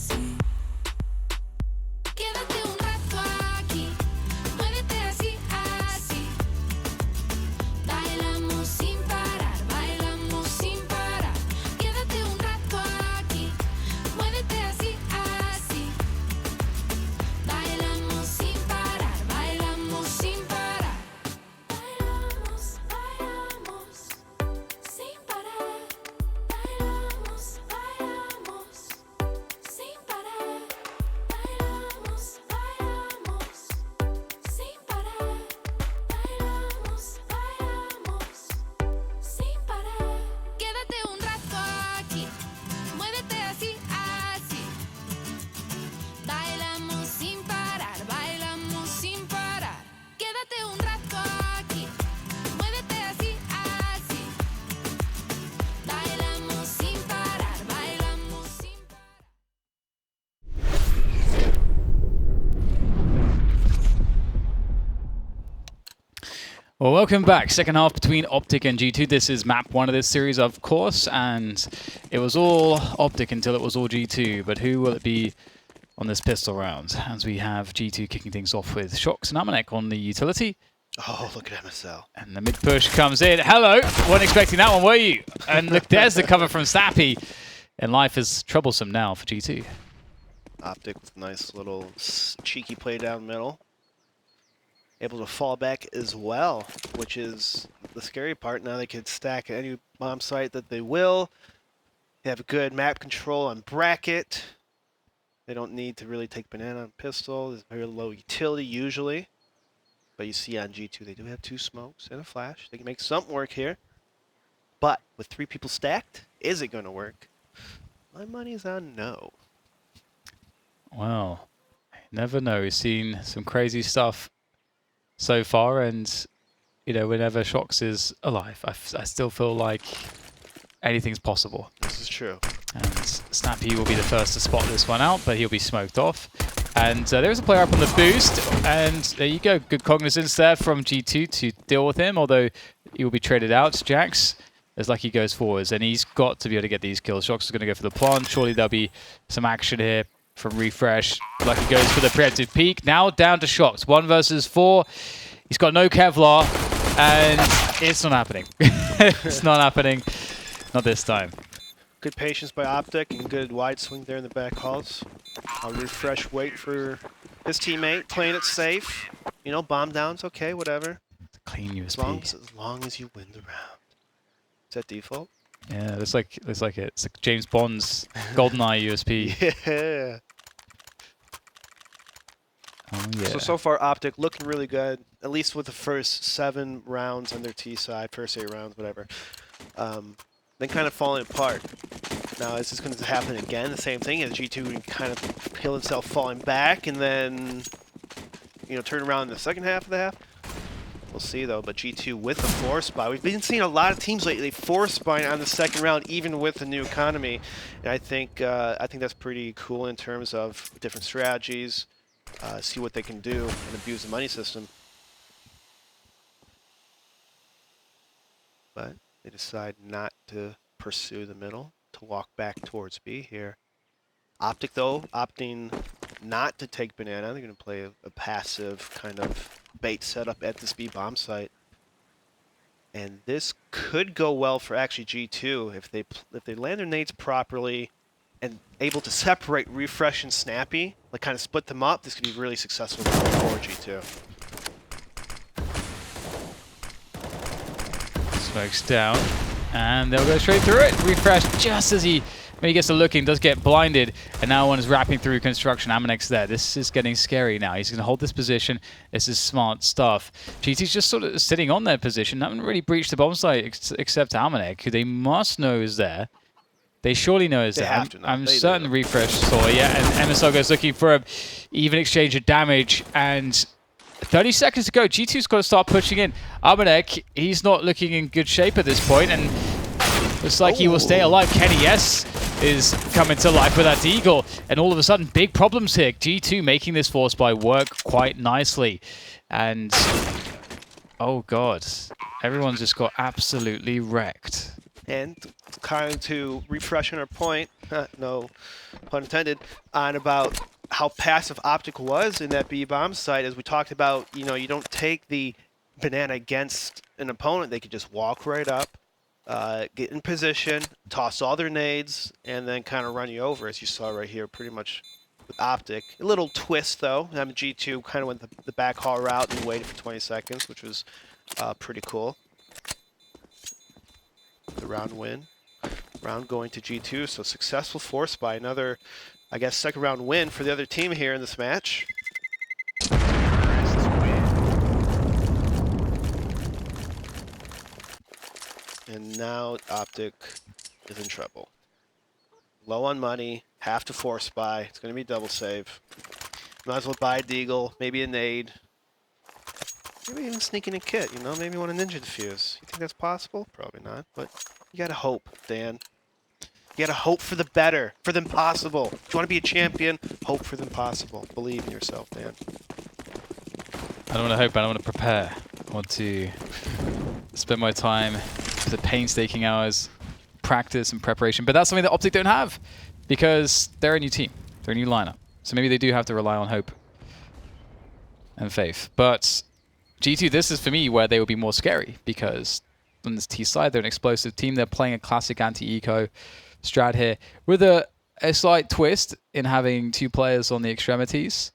Well, welcome back. Second half between OpTic and G2. This is map 1 of this series, of course, and it was all OpTic until it was all G2. But who will it be on this pistol round? As we have G2 kicking things off with Shox and Amanek on the utility. Oh, look at MSL. And the mid push comes in. Hello! Wasn't expecting that one, were you? And look, there's the cover from Snappy. And life is troublesome now for G2. OpTic with nice little cheeky play down middle. Able to fall back as well, which is the scary part. Now they can stack any bomb site that they will. They have good map control on bracket. They don't need to really take banana on pistol. There's very low utility usually. But you see on G2, they do have 2 smokes and a flash. They can make something work here. But with 3 people stacked, is it going to work? My money's on no. Well, you never know. We've seen some crazy stuff so far, and you know, whenever Shox is alive, I still feel like anything's possible. This is true. And Snappy will be the first to spot this one out, but he'll be smoked off. And there's a player up on the boost, and there you go. Good cognizance there from G2 to deal with him, although he will be traded out. Jax, as Lucky goes forwards, and he's got to be able to get these kills. Shox is going to go for the plant. Surely there'll be some action here from Refresh. Lucky goes for the preemptive peek. Now down to Shox. 1 versus 4. He's got no Kevlar, and it's not happening. It's not happening. Not this time. Good patience by OpTic and good wide swing there in the back halls. I'll Refresh wait for his teammate, playing it safe. You know, bomb down's okay, whatever. Clean USP. As long as you win the round. Is that default? Yeah, looks like it. It's like James Bond's GoldenEye USP. Yeah. Oh, yeah. So far OpTic looking really good, at least with the first 7 rounds on their T side, first 8 rounds, whatever. Then kind of falling apart. Now is this going to happen again? The same thing as G2 kind of feel himself falling back and then, you know, turn around in the second half of the half. We'll see though, but G2 with the force buy. We've been seeing a lot of teams lately force buying on the second round, even with the new economy. And I think that's pretty cool in terms of different strategies. See what they can do and abuse the money system. But they decide not to pursue the middle, to walk back towards B here. OpTic though, opting not to take banana. They're going to play a passive kind of bait setup at this B bomb site. And this could go well for actually G2 if they land their nades properly and able to separate Refresh and Snappy, like kind of split them up. This could be really successful for G2. Smokes down, and they'll go straight through it. Refresh just as when he gets to looking, does get blinded, and now one is wrapping through construction. Amanek's there. This is getting scary now. He's going to hold this position. This is smart stuff. GT's just sort of sitting on their position. Haven't really breached the bomb site except Amanek, who they must know is there. They surely know is there. I'm certain Refresh saw it, yeah, and MSL goes looking for an even exchange of damage, and 30 seconds to go. G2's got to start pushing in. Amanek, he's not looking in good shape at this point, and looks like he will stay alive. Kenny S is coming to life with that Deagle, and all of a sudden, big problems here. G2 making this force by work quite nicely, and oh god, everyone's just got absolutely wrecked. And kind of to refresh on our point, no pun intended, on about how passive OpTic was in that B bomb site. As we talked about, you know, you don't take the banana against an opponent. They could just walk right up, get in position, toss all their nades, and then kind of run you over, as you saw right here, pretty much with OpTic. A little twist, though. G2 kind of went the back haul route and waited for 20 seconds, which was pretty cool. The round win. Round going to G2, so successful force by another, I guess, second round win for the other team here in this match. And now OpTic is in trouble. Low on money, have to force buy. It's going to be double save. Might as well buy a Deagle, maybe a nade. Maybe even sneak in a kit, you know? Maybe want a ninja defuse. You think that's possible? Probably not, but you gotta hope, Dan. You gotta hope for the better, for the impossible. If you want to be a champion, hope for the impossible. Believe in yourself, Dan. I don't want to hope, I don't want to prepare. I want to spend my time, the painstaking hours, practice and preparation. But that's something that OpTic don't have because they're a new team. They're a new lineup. So maybe they do have to rely on hope and faith. But G2, this is for me where they would be more scary because on this T side, they're an explosive team. They're playing a classic anti-eco strat here with a slight twist in having 2 players on the extremities.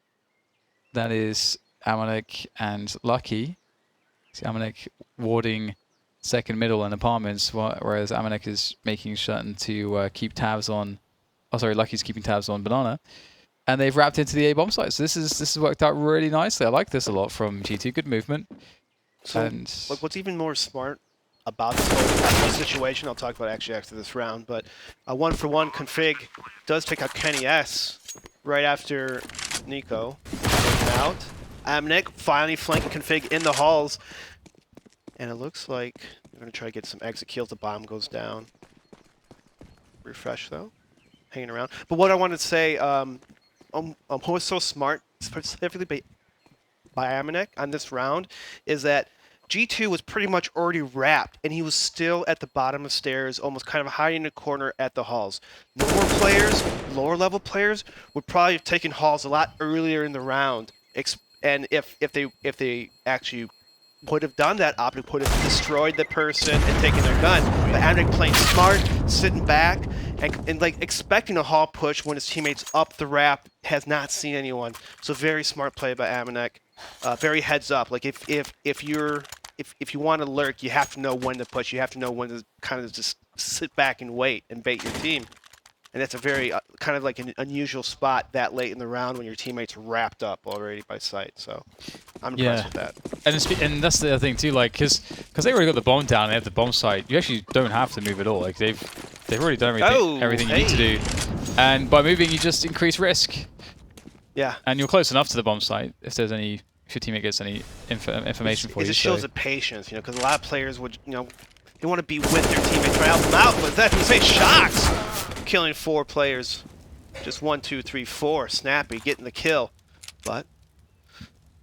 That is Amanek and Lucky. See Amanek warding second middle and apartments, whereas Amanek is making certain to keep tabs on. Oh, sorry, Lucky's keeping tabs on Banana, and they've wrapped into the A bomb site. So this has worked out really nicely. I like this a lot from G2. Good movement. So, and like, what's even more smart about this whole situation, I'll talk about actually after this round, but a 1-for-1 config does take out Kenny S right after Nico out. Amnek finally flanking config in the halls, and it looks like they're going to try to get some exit kills. The bomb goes down. Refresh though, hanging around. But what I wanted to say, who was so smart, specifically by Amanek on this round, is that G2 was pretty much already wrapped, and he was still at the bottom of stairs, almost kind of hiding in a corner at the halls. Lower players, lower level players, would probably have taken halls a lot earlier in the round. And if they actually would have done that, OpTic would have destroyed the person and taken their gun. But Amanek playing smart, sitting back, and like expecting a hall push when his teammates up the wrap, has not seen anyone. So very smart play by Amanek. Very heads up. Like if you want to lurk, you have to know when to push. You have to know when to kind of just sit back and wait and bait your team. And that's a very kind of like an unusual spot that late in the round when your teammates are wrapped up already by sight. So I'm impressed with that. And that's the other thing too, like because they already got the bomb down, they have the bomb site. You actually don't have to move at all. Like they've already done everything you need to do. And by moving, you just increase risk. Yeah. And you're close enough to the bomb site if there's any. If your teammate gets any information for you. It just shows the patience, you know, because a lot of players would, you know, they want to be with their teammates, try to help them out, but that you say Shocks killing 4 players. Just 1, 2, 3, 4. Snappy getting the kill. But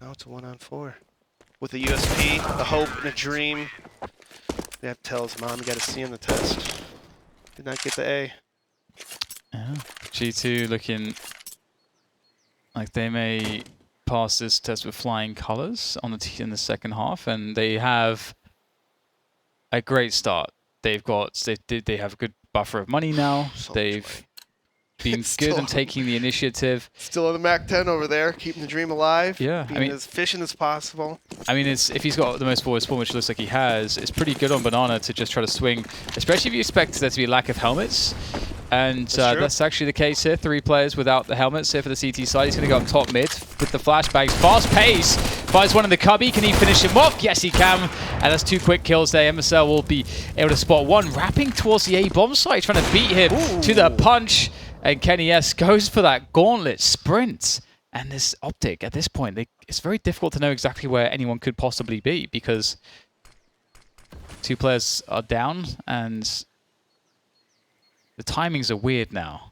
now it's a 1-on-4. With a USP, a hope, and a dream. They have to tell his mom he got a C on the test. Did not get the A. Yeah. G2 looking like they may pass this test with flying colors on in the second half, and they have a great start. They have a good buffer of money now. They've been good and taking the initiative. Still on the Mac 10 over there, keeping the dream alive. Yeah, being as efficient as possible. I mean, if he's got the most forward spawn, which looks like he has, it's pretty good on Banana to just try to swing, especially if you expect there to be a lack of helmets. And that's actually the case here. 3 players without the helmets here for the CT side. He's going to go up top mid with the flashbangs. Fast pace. Finds one in the cubby. Can he finish him off? Yes, he can. And that's 2 quick kills there. MSL will be able to spot one. Wrapping towards the A bomb site. Trying to beat him to the punch. And Kenny S goes for that gauntlet sprint. And this OpTic, at this point, it's very difficult to know exactly where anyone could possibly be. Because 2 players are down. And the timings are weird now.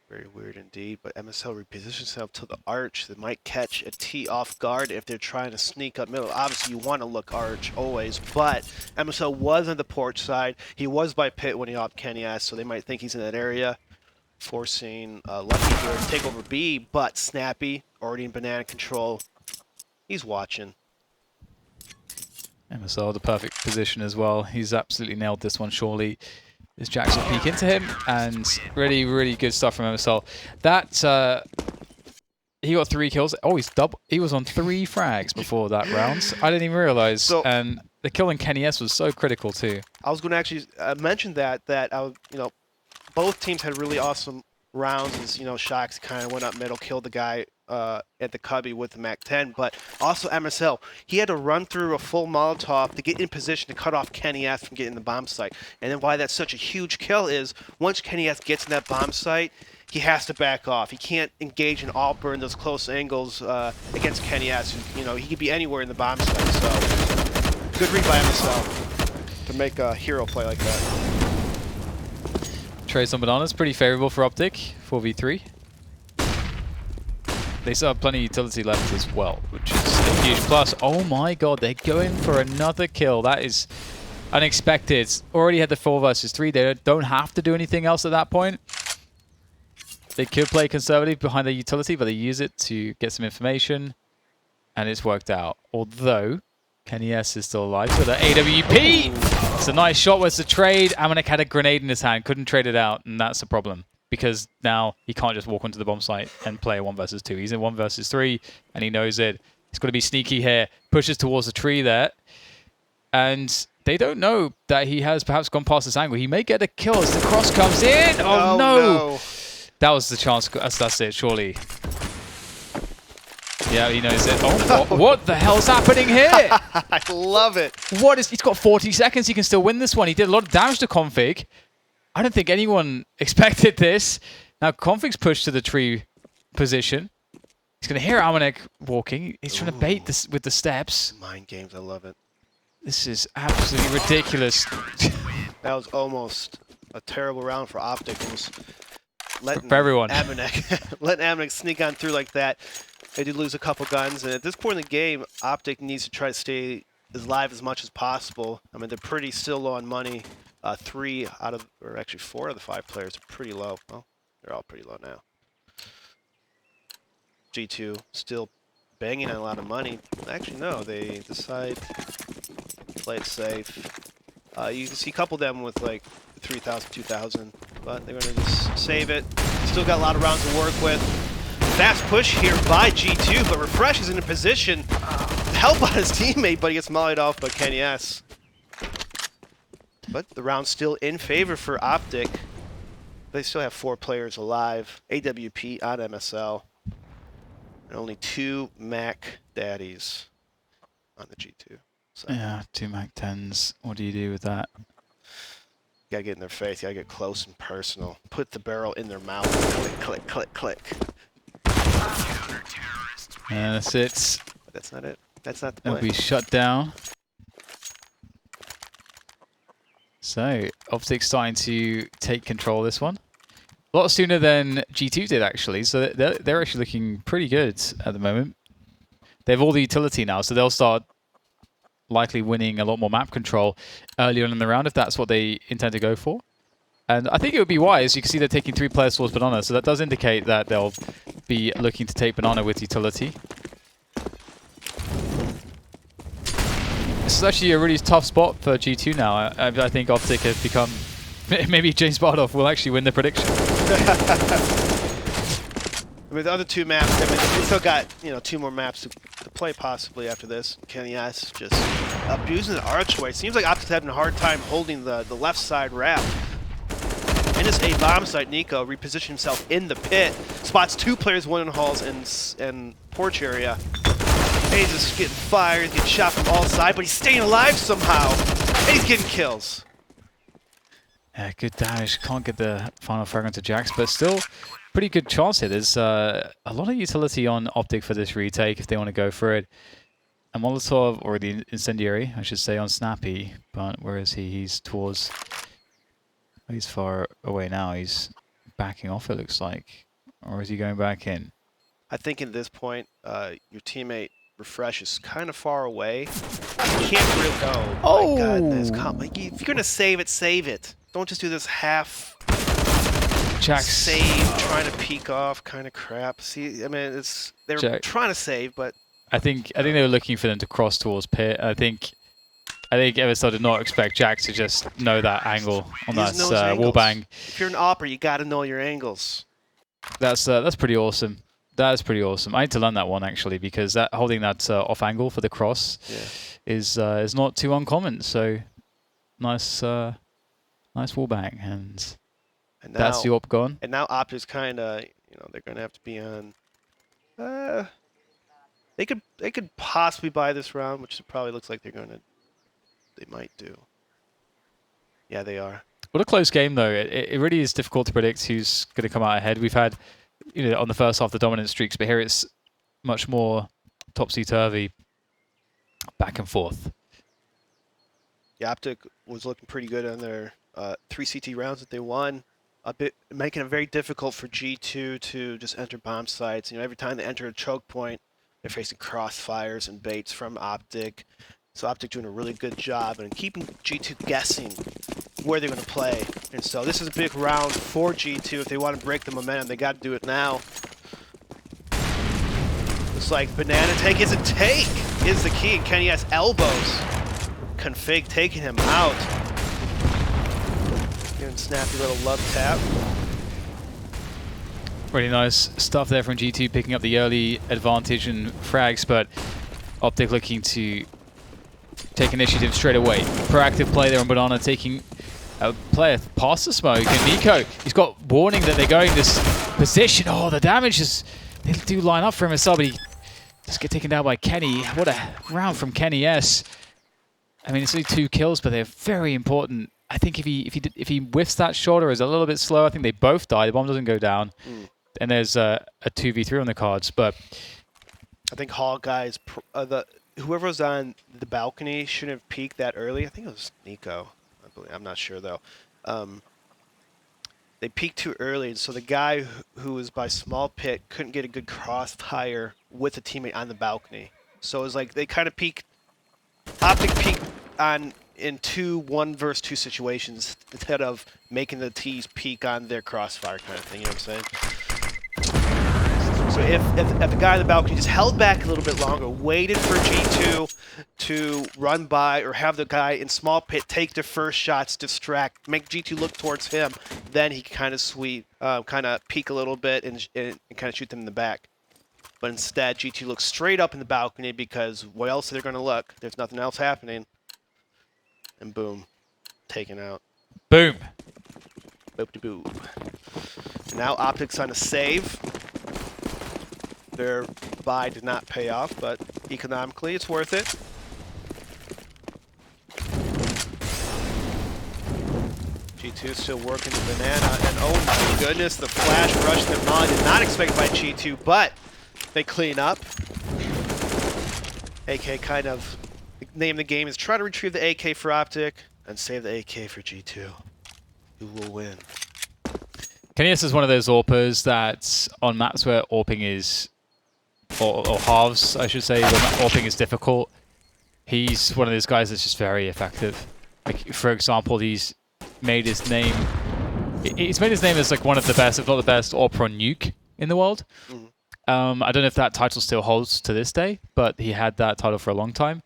Very weird indeed, but MSL repositions himself to the arch. They might catch a T off guard if they're trying to sneak up middle. Obviously, you want to look arch always, but MSL was on the porch side. He was by pit when he opted Kenny S, so they might think he's in that area, forcing Lucky here to take over B, but Snappy, already in banana control, he's watching. MSL, the perfect position as well. He's absolutely nailed this one, surely. As Jax will peek into him, and really, really good stuff from MSL. That he got 3 kills. Oh, he was on 3 frags before that round. I didn't even realize. So, and the kill on Kenny S was so critical too. I was going to actually mention that both teams had really awesome rounds. As Shocks kind of went up middle, killed the guy at the cubby with the Mac 10, but also MSL. He had to run through a full Molotov to get in position to cut off Kenny S from getting the bomb site. And then why that's such a huge kill is once Kenny S gets in that bomb site, he has to back off. He can't engage in AWP in those close angles against Kenny S. He could be anywhere in the bomb site. So good read by MSL to make a hero play like that. Trace on Banana is pretty favorable for OpTic, 4v3. they still have plenty of utility left as well, which is a huge plus. Oh my god, they're going for another kill. That is unexpected. Already had the 4 versus 3. They don't have to do anything else at that point. They could play conservative behind the utility, but they use it to get some information, and it's worked out. Although, Kenny S is still alive, so the AWP! It's a nice shot, was the trade. Amanek had a grenade in his hand, couldn't trade it out, and that's a problem. Because now he can't just walk onto the bomb site and play a 1 versus 2. He's in 1 versus 3, and he knows it. He's got to be sneaky here. Pushes towards the tree there. And they don't know that he has perhaps gone past this angle. He may get a kill as the cross comes in. Oh, no! That was the chance. That's it, surely. Yeah, he knows it. Oh, what the hell's happening here? I love it. He's got 40 seconds. He can still win this one. He did a lot of damage to Config. I don't think anyone expected this. Now Config's pushed to the tree position. He's going to hear Amanek walking. He's trying to bait this with the steps. Mind games, I love it. This is absolutely ridiculous. That was almost a terrible round for OpTic. For everyone. Letting Amanek sneak on through like that. They did lose a couple guns, and at this point in the game, OpTic needs to try to stay as live as much as possible. I mean, they're pretty still low on money. 4 out of the 5 players are pretty low. Well, they're all pretty low now. G2 still banging on a lot of money. Actually, no, they decide to play it safe. You can see a couple of them with like 3,000, 2,000, but they're going to just save it. Still got a lot of rounds to work with. Fast push here by G2, but Refresh is in a position to help out his teammate, but he gets mollied off by Kenny S. But the round's still in favor for OpTic. They still have 4 players alive. AWP on MSL. And only 2 Mac daddies on the G2. So Yeah, 2 Mac 10s. What do you do with that? you gotta get in their face. You gotta get close and personal. Put the barrel in their mouth. Click, click, click, click. And that's it. But that's not it. That's not the It'll play. be shut down. So, OpTic starting to take control of this one. A lot sooner than G2 did, actually. So they're actually looking pretty good at the moment. They have all the utility now, so they'll start likely winning a lot more map control earlier on in the round if that's what they intend to go for. And I think it would be wise. You can see they're taking 3 players towards Banana, so that does indicate that they'll be looking to take Banana with utility. This is actually a really tough spot for G2 now. I think OpTic has become... Maybe James Bardoff will actually win the prediction. I mean, the other 2 maps, I mean, we still got, 2 more maps to play possibly after this. Kenny S just abusing the archway. Seems like OpTic's having a hard time holding the left side wrap. In his A bomb site, Nico repositioned himself in the pit. Spots 2 players, 1 in halls and porch area. And he's just getting fired, getting shot from all sides, but he's staying alive somehow. And he's getting kills. Yeah, good damage. Can't get the final fragment to Jax, but still pretty good chance here. There's a lot of utility on OpTic for this retake if they want to go for it. And Molotov, or the Incendiary, I should say, on Snappy. But where is he? He's towards... He's far away now. He's backing off, it looks like. Or is he going back in? I think at this point, your teammate Refresh is kind of far away. You can't really go. Oh my goodness. If you're going to save it, save it. Don't just do this half Jax save, trying to peek off kind of crap. See, I mean, they're trying to save, but I think they were looking for them to cross towards pit. I think Everstar did not expect Jax to just know that angle on that wallbang. If you're an opera, you got to know your angles. That's pretty awesome. That is pretty awesome. I need to learn that one actually, because holding that off angle for the cross is not too uncommon. So nice wallbang, and now, that's the op gone. And now OpTic's kind of, they're going to have to be on. They could possibly buy this round, which it probably looks like they might do. Yeah, they are. What a close game, though. It really is difficult to predict who's going to come out ahead. We've had, on the first half, the dominant streaks, but here it's much more topsy-turvy, back and forth. Yeah, OpTic was looking pretty good on their 3 CT rounds that they won. making it very difficult for G2 to just enter bomb sites. Every time they enter a choke point, they're facing crossfires and baits from OpTic. So OpTic doing a really good job and keeping G2 guessing where they're going to play. And so this is a big round for G2. If they want to break the momentum, they got to do it now. Looks like banana take is a take is the key. And Kenny has elbows. Config taking him out. Giving snappy little love tap. Really nice stuff there from G2, picking up the early advantage and frags, but OpTic looking to take initiative straight away. Proactive play there on Banana, taking a player past the smoke. And Nico, he's got warning that they're going this position. Oh, the damage is... They do line up for him as well, but he just get taken down by Kenny. What a round from Kenny S. I mean, it's only 2 kills, but they're very important. I think if he whiffs that shot or is a little bit slow, I think they both die. The bomb doesn't go down. And there's a 2v3 on the cards, but... I think Hawkeye's... Whoever was on the balcony shouldn't have peeked that early. I think it was Nico. I believe. I'm not sure, though. They peeked too early, and so the guy who was by small pit couldn't get a good crossfire with a teammate on the balcony. So it was like they kind of peeked... OpTic peeked in 2 1-versus-2 situations instead of making the T's peek on their crossfire kind of thing, you know what I'm saying? So if the guy on the balcony just held back a little bit longer, waited for G2 to run by or have the guy in small pit take their first shots, distract, make G2 look towards him, then he can kind of peek a little bit and kind of shoot them in the back. But instead, G2 looks straight up in the balcony because where else are they going to look? There's nothing else happening. And boom, taken out. Boom. Boop-de-boop. Now OpTic's on a save. Their buy did not pay off, but economically it's worth it. G2 still working the banana, and oh my goodness, the flash rush that Molly did not expect by G2, but they clean up. AK kind of, the name of the game is try to retrieve the AK for OpTic and save the AK for G2. Who will win? Kenny is one of those AWPers that on maps where AWPing is, or halves, I should say, when AWPing is difficult, he's one of those guys that's just very effective. Like, for example, he's made his name as like one of the best, if not the best, AWPer on Nuke in the world. I don't know if that title still holds to this day, but he had that title for a long time.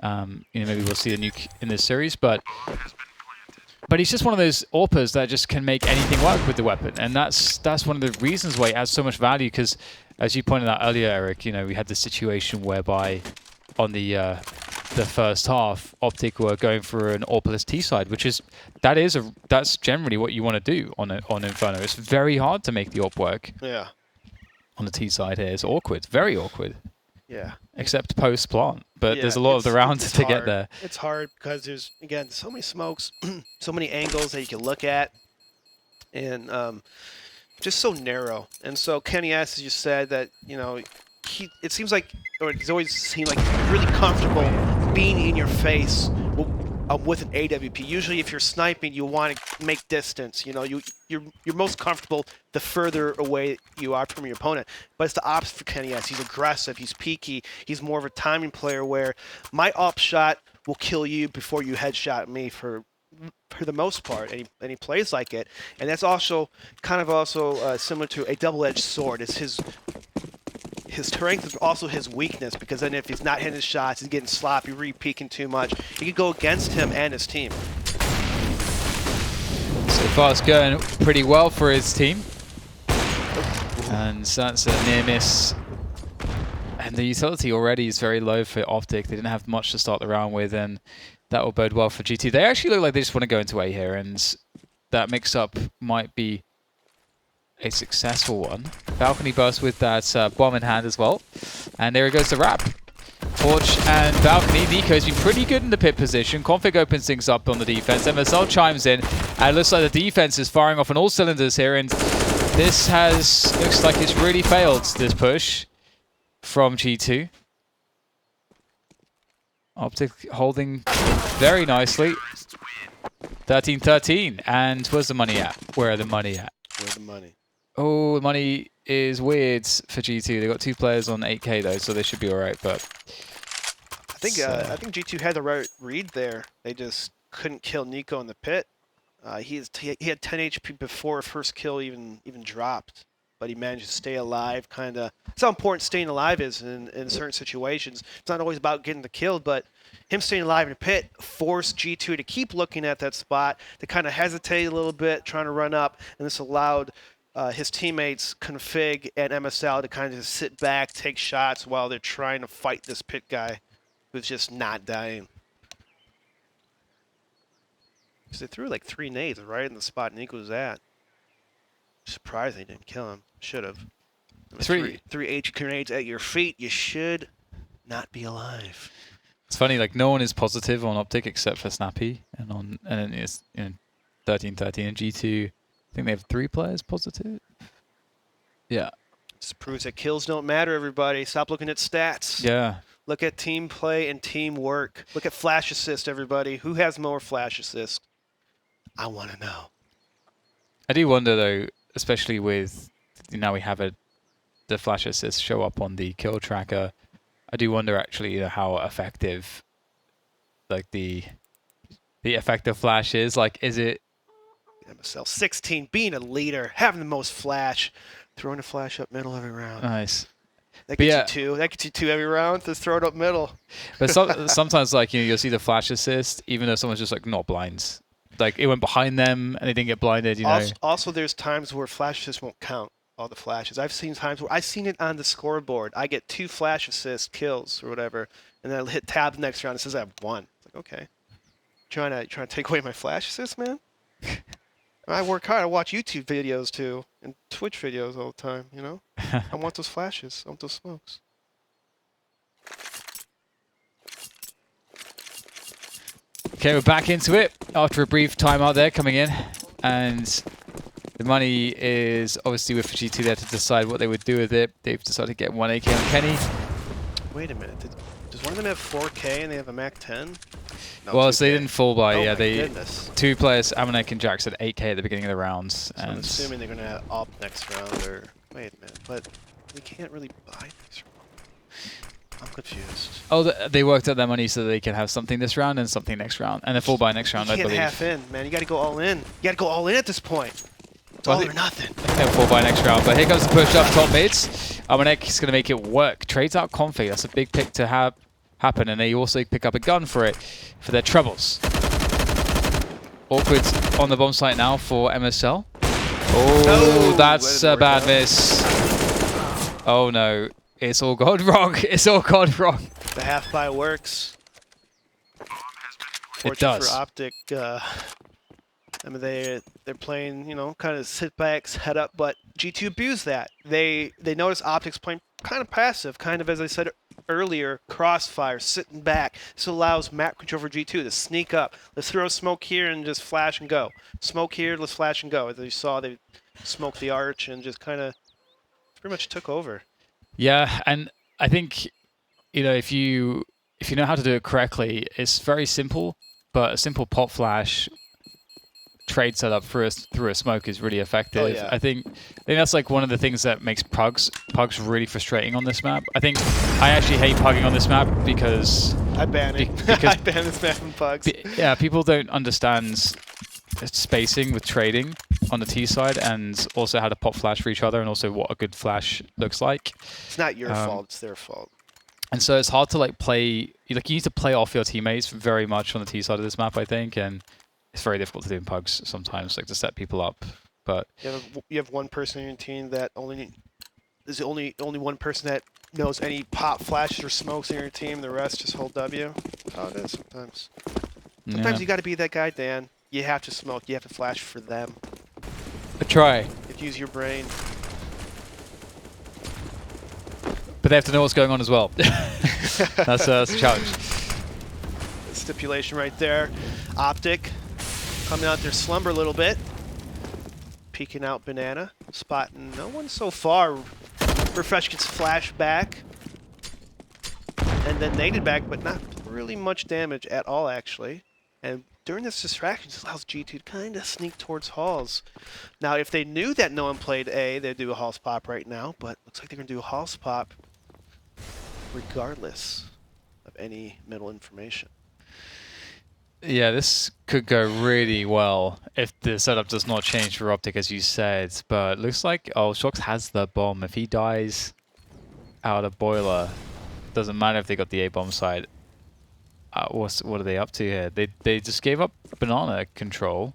Maybe we'll see a Nuke in this series, but he's just one of those AWPers that just can make anything work with the weapon, and that's one of the reasons why it adds so much value. Because, as you pointed out earlier, Eric, we had this situation whereby on the first half, OpTic were going for an AWPless T side, that's generally what you want to do on Inferno. It's very hard to make the AWP work. Yeah. On the T side here, it's awkward, very awkward. Yeah. Except post plant, but Yeah, there's a lot of the rounds to get there. It's hard because there's, again, so many smokes, so many angles that you can look at, and just so narrow. And so Kenny S, as you said, that it seems like, or he's always seemed like really comfortable being in your face with an AWP. Usually, if you're sniping, you want to make distance. You're most comfortable the further away you are from your opponent. But it's the opposite for Kenny S. He's aggressive. He's peaky. He's more of a timing player where my op shot will kill you before you headshot me for the most part, and he plays like it. And that's also kind of similar to a double-edged sword. It's his strength is also his weakness, because then if he's not hitting his shots, he's getting sloppy, re-peeking too much, it could go against him and his team. So far it's going pretty well for his team. And so that's a near miss. And the utility already is very low for OpTic. They didn't have much to start the round with, and that will bode well for G2. They actually look like they just want to go into A here, and that mix-up might be a successful one. Balcony burst with that bomb in hand as well. And there goes the wrap. Torch and Balcony. Nico's been pretty good in the pit position. Config opens things up on the defense. MSL chimes in. And it looks like the defense is firing off on all cylinders here. And this looks like it's really failed, this push from G2. OpTic holding very nicely. 13-13. And where's the money at? Where are the money at? Where's the money? Oh, the money is weird for G2. They got 2 players on 8K though, so they should be all right. But I think G2 had the right read there. They just couldn't kill Nico in the pit. He had 10 HP before first kill even dropped, but he managed to stay alive. Kind of. That's how important staying alive is in certain situations. It's not always about getting the kill, but him staying alive in the pit forced G2 to keep looking at that spot, to kind of hesitate a little bit, trying to run up, and this allowed his teammates Config and MSL to kind of just sit back, take shots while they're trying to fight this pit guy who's just not dying. Because they threw like 3 nades right in the spot Nico was at. Surprised they didn't kill him. Should have. Three H grenades at your feet. You should not be alive. it's funny, like no one is positive on OpTic except for Snappy, and then it's 13-13 and G2. I think they have 3 players positive. Yeah. This proves that kills don't matter, everybody. Stop looking at stats. Yeah. Look at team play and teamwork. Look at flash assist, everybody. Who has more flash assist? I want to know. I do wonder though, especially with now we have the flash assist show up on the kill tracker. I do wonder actually how effective like the effective flash is. Like, is it MSL 16, being a leader, having the most flash, throwing a flash up middle every round. nice? That But gets you 2. That gets you 2 every round. Just throw it up middle. But sometimes like you'll see the flash assist even though someone's just like not blind. Like it went behind them and they didn't get blinded. You know. Also, there's times where flash assist won't count all the flashes. I've seen times where I've seen it on the scoreboard. I get 2 flash assist kills or whatever, and then I'll hit tab the next round. It says I have 1. It's like, okay, trying to take away my flash assist, man. I work hard. I watch YouTube videos too and Twitch videos all the time. You know, I want those flashes. I want those smokes. Okay, we're back into it after a brief timeout there coming in, and the money is obviously with G2 there to decide what they would do with it. They've decided to get 1 AK on Kenny. Wait a minute. Does one of them have 4K and they have a Mac 10? No, Well, 2K. so they didn't fall by. Oh Yeah, my they goodness. 2 players, Amanek and Jax, at 8K at the beginning of the rounds. So And I'm assuming they're gonna have op next round, or wait a minute, but we can't really buy next round. I'm confused. oh, they worked out their money so they can have something this round and something next round, and they fall by next round, You I can't believe. half in, man. You got to go all in. You got to go all in at this point. It's all or nothing. They'll fall by next round, but here comes the push up top mids. Amanek is going to make it work. Trades out Config. That's a big pick to have happen, and they also pick up a gun for it, for their troubles. Awkward on the bomb site now for MSL. Oh, No, that's that a didn't bad work out. miss. Oh no, it's all gone wrong. It's all gone wrong. The half buy works. It does. For OpTic, I mean they're playing, you know, kind of sit backs, head up, but G2 abused that. They noticed OpTic's playing kind of passive, kind of as I said earlier, crossfire, sitting back. This allows map control for G2 to sneak up. Let's throw smoke here and just flash and go. Smoke here, let's flash and go. As you saw, they smoked the arch and just kind of pretty much took over. Yeah, and I think, you know, if you know how to do it correctly, it's very simple, but a simple pop flash trade setup through a smoke is really effective. Oh, yeah. I think that's like one of the things that makes pugs really frustrating on this map. I think I actually hate pugging on this map because I ban it. because I ban this map from pugs. yeah, people don't understand spacing with trading on the T side, and also how to pop flash for each other, and also what a good flash looks like. It's not your fault, it's their fault. And so it's hard to like play, like you need to play off your teammates very much on the T side of this map, I think, and it's very difficult to do in pugs sometimes, like to set people up. But You have one person in your team that is only one person that knows any pop flashes or smokes in your team. The rest just hold W. That's how it is sometimes. Sometimes you got to be that guy, Dan. You have to smoke. You have to flash for them. I try, You have to use your brain. but they have to know what's going on as well. That's a challenge. The stipulation right there. OpTic coming out their slumber a little bit. Peeking out Banana. Spotting no one so far. Refresh gets flash back. And then naded back, but not really much damage at all, actually. And during this distraction, just allows G2 to kind of sneak towards halls. Now, if they knew that no one played A, they'd do a halls pop right now, but looks like they're going to do a halls pop regardless of any middle information. Yeah, this could go really well if the setup does not change for OpTic, as you said. But looks like, oh, Shox has the bomb. If he dies out of boiler, doesn't matter if they got the A bomb side. What are they up to here? They just gave up banana control.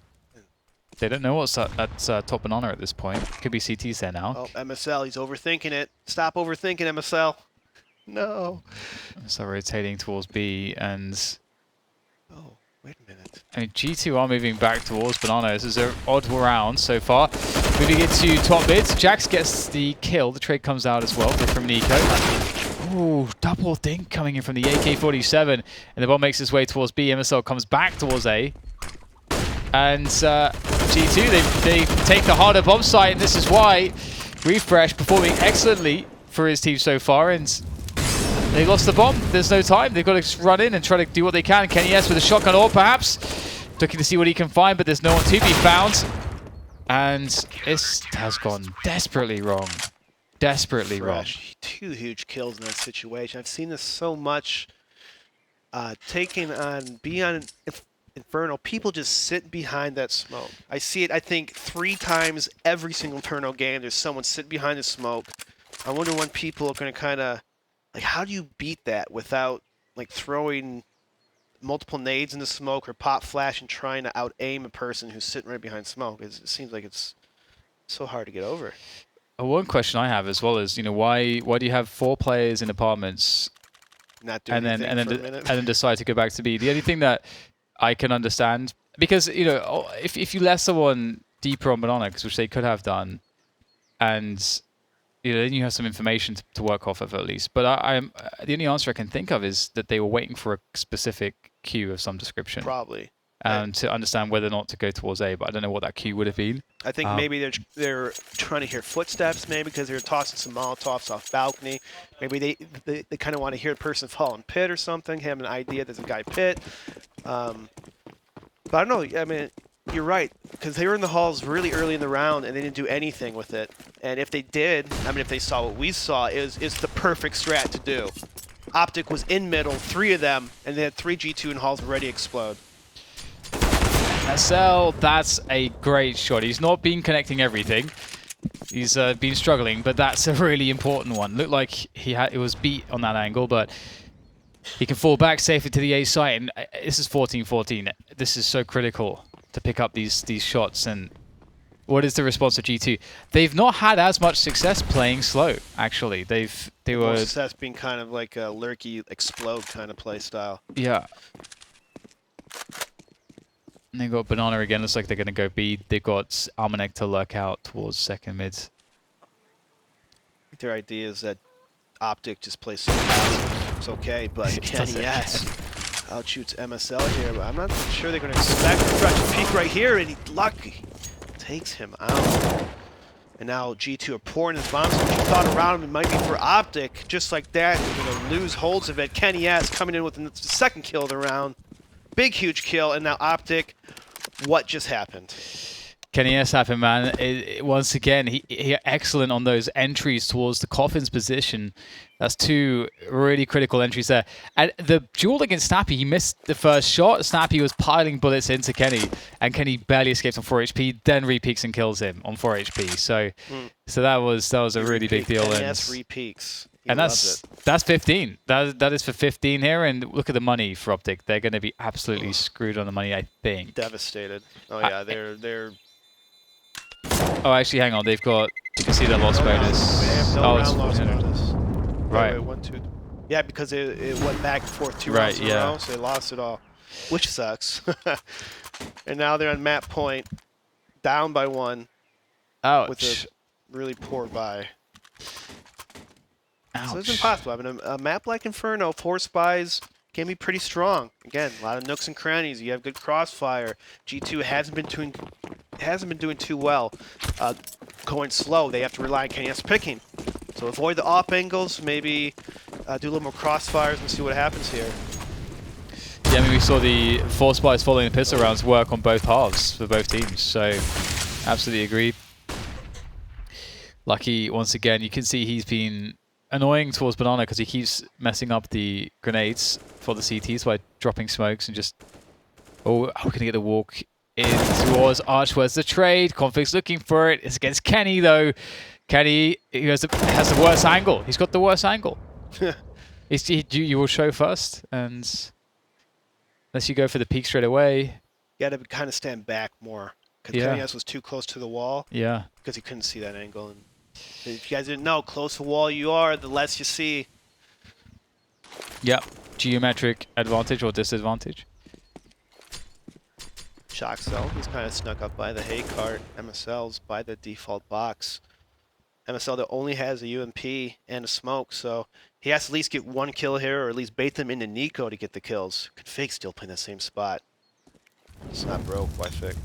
They don't know what's at top banana at this point. Could be CT's there now. Oh, MSL, he's overthinking it. Stop overthinking, MSL. No. So rotating towards B, and Oh, wait a minute. I mean, G2 are moving back towards banana. This is an odd round so far. Moving into top mid. Jax gets the kill. The trade comes out as well from Nico. Ooh, double dink coming in from the AK-47. And the bomb makes its way towards B. MSL comes back towards A. And G2, they take the harder bomb site, and this is why Refresh performing excellently for his team so far. And they lost the bomb. There's no time. They've got to run in and try to do what they can. Kenny S with a shotgun or perhaps looking to see what he can find, but there's no one to be found. And this has gone desperately wrong. Desperately wrong. Two huge kills in that situation. I've seen this so much. Taking on beyond Inferno, people just sit behind that smoke. I see it, I think, 3 times every single Inferno game. There's someone sit behind the smoke. I wonder when people are going to kind of, like, how do you beat that without, like, throwing multiple nades in the smoke or pop flash and trying to out-aim a person who's sitting right behind smoke? It seems like it's so hard to get over. One question I have as well is, why do you have 4 players in apartments Not doing anything for a minute. and then decide to go back to B? The only thing that I can understand, because if you left someone deeper on banana, which they could have done, and then you have some information to work off of at least. But I'm the only answer I can think of is that they were waiting for a specific cue of some description. Probably. To understand whether or not to go towards A, but I don't know what that cue would have been. I think maybe they're trying to hear footsteps, maybe because they're tossing some Molotovs off balcony. Maybe they kind of want to hear the person fall in pit or something, have an idea there's a guy pit. But I don't know. I mean, you're right, because they were in the halls really early in the round and they didn't do anything with it. And if they did, I mean, if they saw what we saw, it's the perfect strat to do. OpTic was in middle, 3 of them, and they had 3 G2 in halls ready to explode. SL, that's a great shot. He's not been connecting everything. He's been struggling, but that's a really important one. Looked like it was beat on that angle, but he can fall back safely to the A site. And this is 14-14. This is so critical to pick up these shots. And what is the response of G2? They've not had as much success playing slow. Actually, they were success being kind of like a lurky explode kind of play style. Yeah. And they've got banana again. Looks like they're going to go B. They've got Almanek to lurk out towards second mid. Their idea is that OpTic just plays so fast. It's okay, but Kenny S outshoots MSL here. But I'm not sure they're going to expect a peek right here, and he lucky takes him out. And now G2 are pouring his bombs. What you thought around him, it might be for OpTic. Just like that, they're going to lose holds of it. Kenny S coming in with the second kill of the round. Big, huge kill, and now OpTic, what just happened? Kenny S happened, man. Once again, he excellent on those entries towards the coffin's position. That's 2 really critical entries there. And the duel against Snappy, he missed the first shot. Snappy was piling bullets into Kenny, and Kenny barely escapes on 4 HP, then repeaks and kills him on 4 HP. So that was a really big deal. Kenny S repeaks. And that's 15. That is for 15 here, and look at the money for OpTic. They're going to be absolutely screwed on the money, I think. Devastated. Oh yeah, they're. Oh, actually, hang on. They've got. You can see their loss bonus. They have no round loss yeah. bonus. Right. Wait, 1, 2. Yeah, because it went back and forth 2 Right, rounds in a row, so they lost it all, which sucks. And now they're on map point, down by 1. Ouch. With a really poor buy. Ouch. So it's impossible. I mean, a map like Inferno, 4 spies can be pretty strong. Again, a lot of nooks and crannies. You have good crossfire. G2 hasn't been doing too well. Going slow, they have to rely on Kenny S picking. So avoid the off angles. Maybe do a little more crossfires and see what happens here. Yeah, I mean, we saw the force buys following the pistol rounds work on both halves for both teams, so absolutely agree. Lucky, once again, you can see he's been annoying towards Banana because he keeps messing up the grenades for the CTs by dropping smokes and just... Oh, we're going to get the walk in towards Arch. Where's the trade? Conflict's looking for it. It's against Kenny, though. Kenny has the worst angle. He's got the worst angle. You will show first, and unless you go for the peek straight away. You got to kind of stand back more because Yeah. Kenny was too close to the wall. Yeah. Because he couldn't see that angle. And if you guys didn't know, close to the wall you are, the less you see. Yep. Geometric advantage or disadvantage. Shock cell, he's kind of snuck up by the hay cart. MSL's by the default box. MSL that only has a UMP and a smoke, so he has to at least get one kill here, or at least bait them into Nico to get the kills. Could fake still play in the same spot. It's not broke, why fix?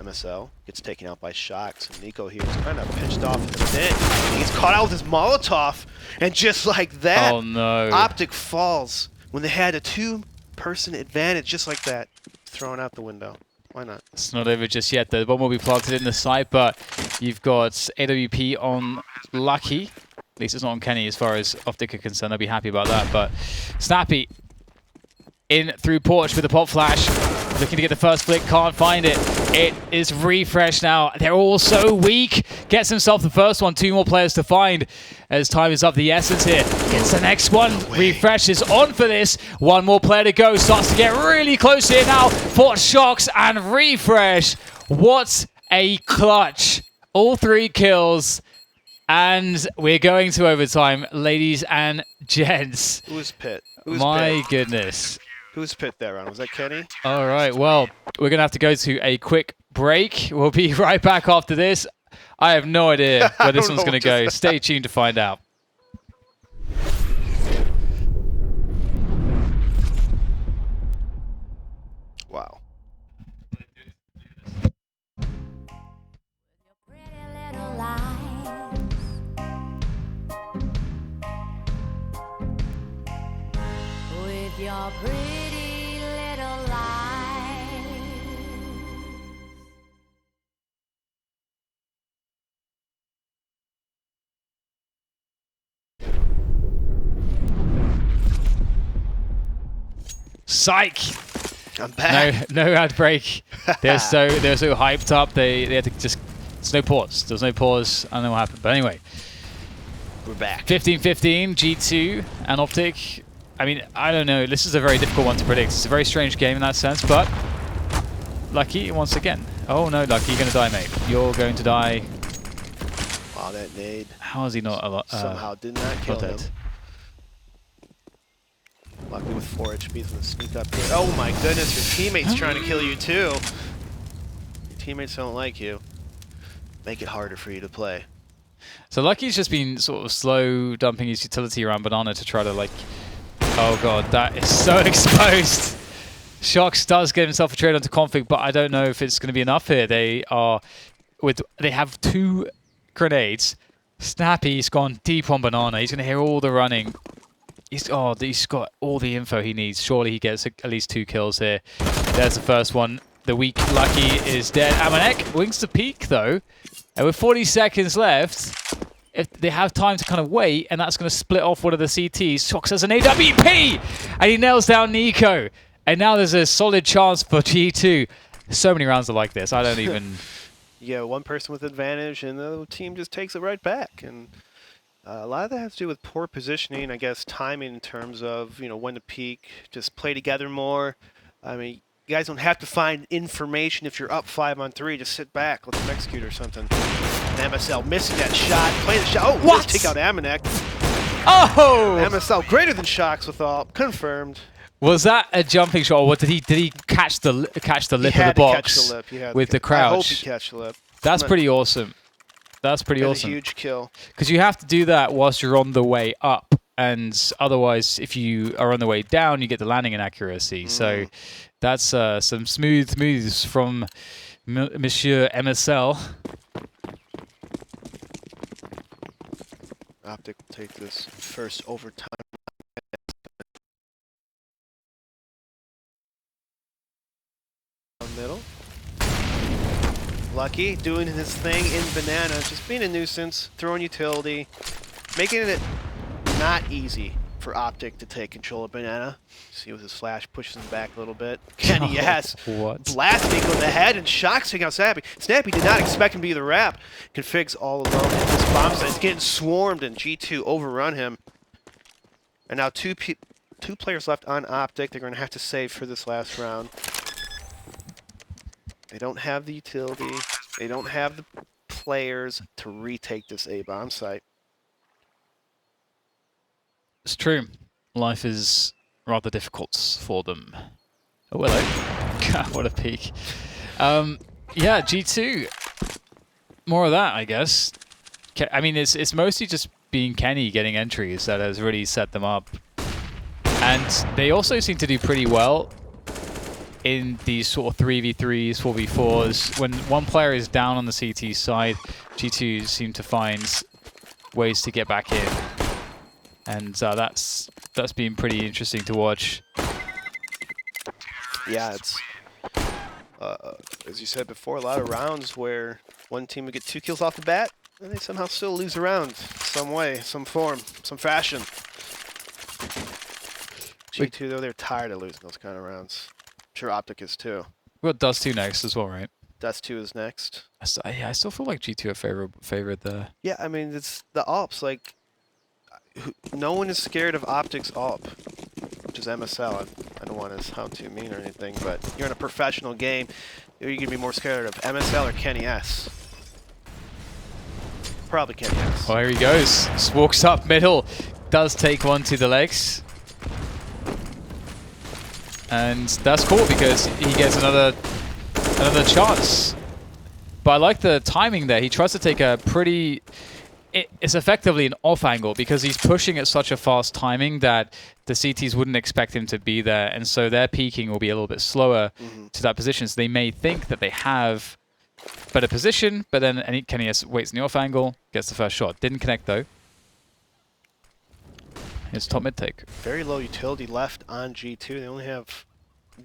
MSL gets taken out by Shocks, and Nico here is kind of pinched off in the pit. He gets caught out with his Molotov, and just like that, Oh no. OpTic falls when they had a two-person advantage, just like that, thrown out the window. Why not? It's not over just yet. The bomb will be planted in the site, but you've got AWP on Lucky. At least it's not on Kenny as far as OpTic are concerned. I'll be happy about that. But Snappy in through Porch with a pop flash. Looking to get the first flick, can't find it. It is Refresh now. They're all so weak. Gets himself the first one. 2 more players to find as time is of the essence here. Gets the next one. Refresh is on for this. 1 more player to go. Starts to get really close here now for Shocks and Refresh. What a clutch. All 3 kills. And we're going to overtime, ladies and gents. Who's Pit? Who's My Pit? goodness. Who's Pit that round? Was that Kenny? All right, well, we're going to have to go to a quick break. We'll be right back after this. I have no idea where this one's going to go. Stay tuned to find out. Wow. With your pretty little lies. Psych! I'm back. No ad break. They're so hyped up. They had to just... There's no pause. There's no pause. I don't know what happened. But anyway. We're back. 15-15, G2 and OpTic. I mean, I don't know. This is a very difficult one to predict. It's a very strange game in that sense, but Lucky once again. Oh no, Lucky, you're going to die, mate. You're going to die. Wow, that nade. How is he not alive? Somehow did not kill him. Lucky with 4 HP is going to sneak up here. Oh my goodness, your teammate's trying to kill you too. Your teammates don't like you. Make it harder for you to play. So Lucky's just been sort of slow dumping his utility around Banana to try to like... Oh god, that is so exposed. Shox does get himself a trade onto Config, but I don't know if it's going to be enough here. They have 2 grenades. Snappy's gone deep on Banana. He's going to hear all the running. He's got all the info he needs. Surely he gets at least 2 kills here. There's the first one. The weak Lucky is dead. Amanek wings to peak though. And with 40 seconds left, if they have time to kind of wait, and that's going to split off one of the CTs. Shox has an AWP! And he nails down Nico. And now there's a solid chance for G2. So many rounds are like this. I don't even... Yeah, one person with advantage, and the team just takes it right back. And a lot of that has to do with poor positioning, I guess, timing in terms of, you know, when to peak, just play together more. I mean, you guys don't have to find information if you're up 5-on-3. Just sit back, let them execute or something. And MSL missing that shot, play the shot. Oh, what? Take out Amanek. Oh! MSL greater than Shox with all confirmed. Was that a jumping shot, or did he catch the lip of the box with the crouch? I hope he catch the lip. That's pretty awesome. That's pretty That's awesome. a huge kill. Because you have to do that whilst you're on the way up, and otherwise, if you are on the way down, you get the landing inaccuracy. So that's some smooth moves from Monsieur MSL. OpTic will take this first overtime. Middle. Lucky doing his thing in Banana, just being a nuisance, throwing utility, making it not easy for OpTic to take control of Banana. See with his flash pushes him back a little bit. Kenny, yes. What? Blasting on the head and shock taking out Snappy. Snappy did not expect him to be the wrap. Config's all alone in this bomb site. He's getting swarmed and G2 overrun him. And now two players left on OpTic. They're going to have to save for this last round. They don't have the utility. They don't have the players to retake this A bomb site. It's true. Life is rather difficult for them. Oh, hello. God, what a peek. Yeah, G2. More of that, I guess. I mean, it's mostly just being Kenny getting entries that has really set them up. And they also seem to do pretty well in these sort of 3v3s, 4v4s. When one player is down on the CT side, G2 seem to find ways to get back in. And that's been pretty interesting to watch. Yeah, it's, as you said before, a lot of rounds where one team would get 2 kills off the bat, and they somehow still lose a round, some way, some form, some fashion. G2, though, they're tired of losing those kind of rounds. I'm sure OpTic is too. We've got Dust 2 next as well, right? Dust 2 is next. I still feel like G2 are favored there. Yeah, I mean, it's the AWPs, like, no one is scared of OpTic's AWP, which is MSL. I don't want to sound too mean or anything, but you're in a professional game. You're going to be more scared of MSL or Kenny S. Probably Kenny S. Oh, here he goes. Just walks up middle. Does take one to the legs. And that's cool because he gets another chance. But I like the timing there. He tries to take a pretty... It's effectively an off angle because he's pushing at such a fast timing that the CTs wouldn't expect him to be there. And so their peaking will be a little bit slower to that position. So they may think that they have better position, but then Kenny waits in the off angle, gets the first shot. Didn't connect though. Here's top mid take. Very low utility left on G2. They only have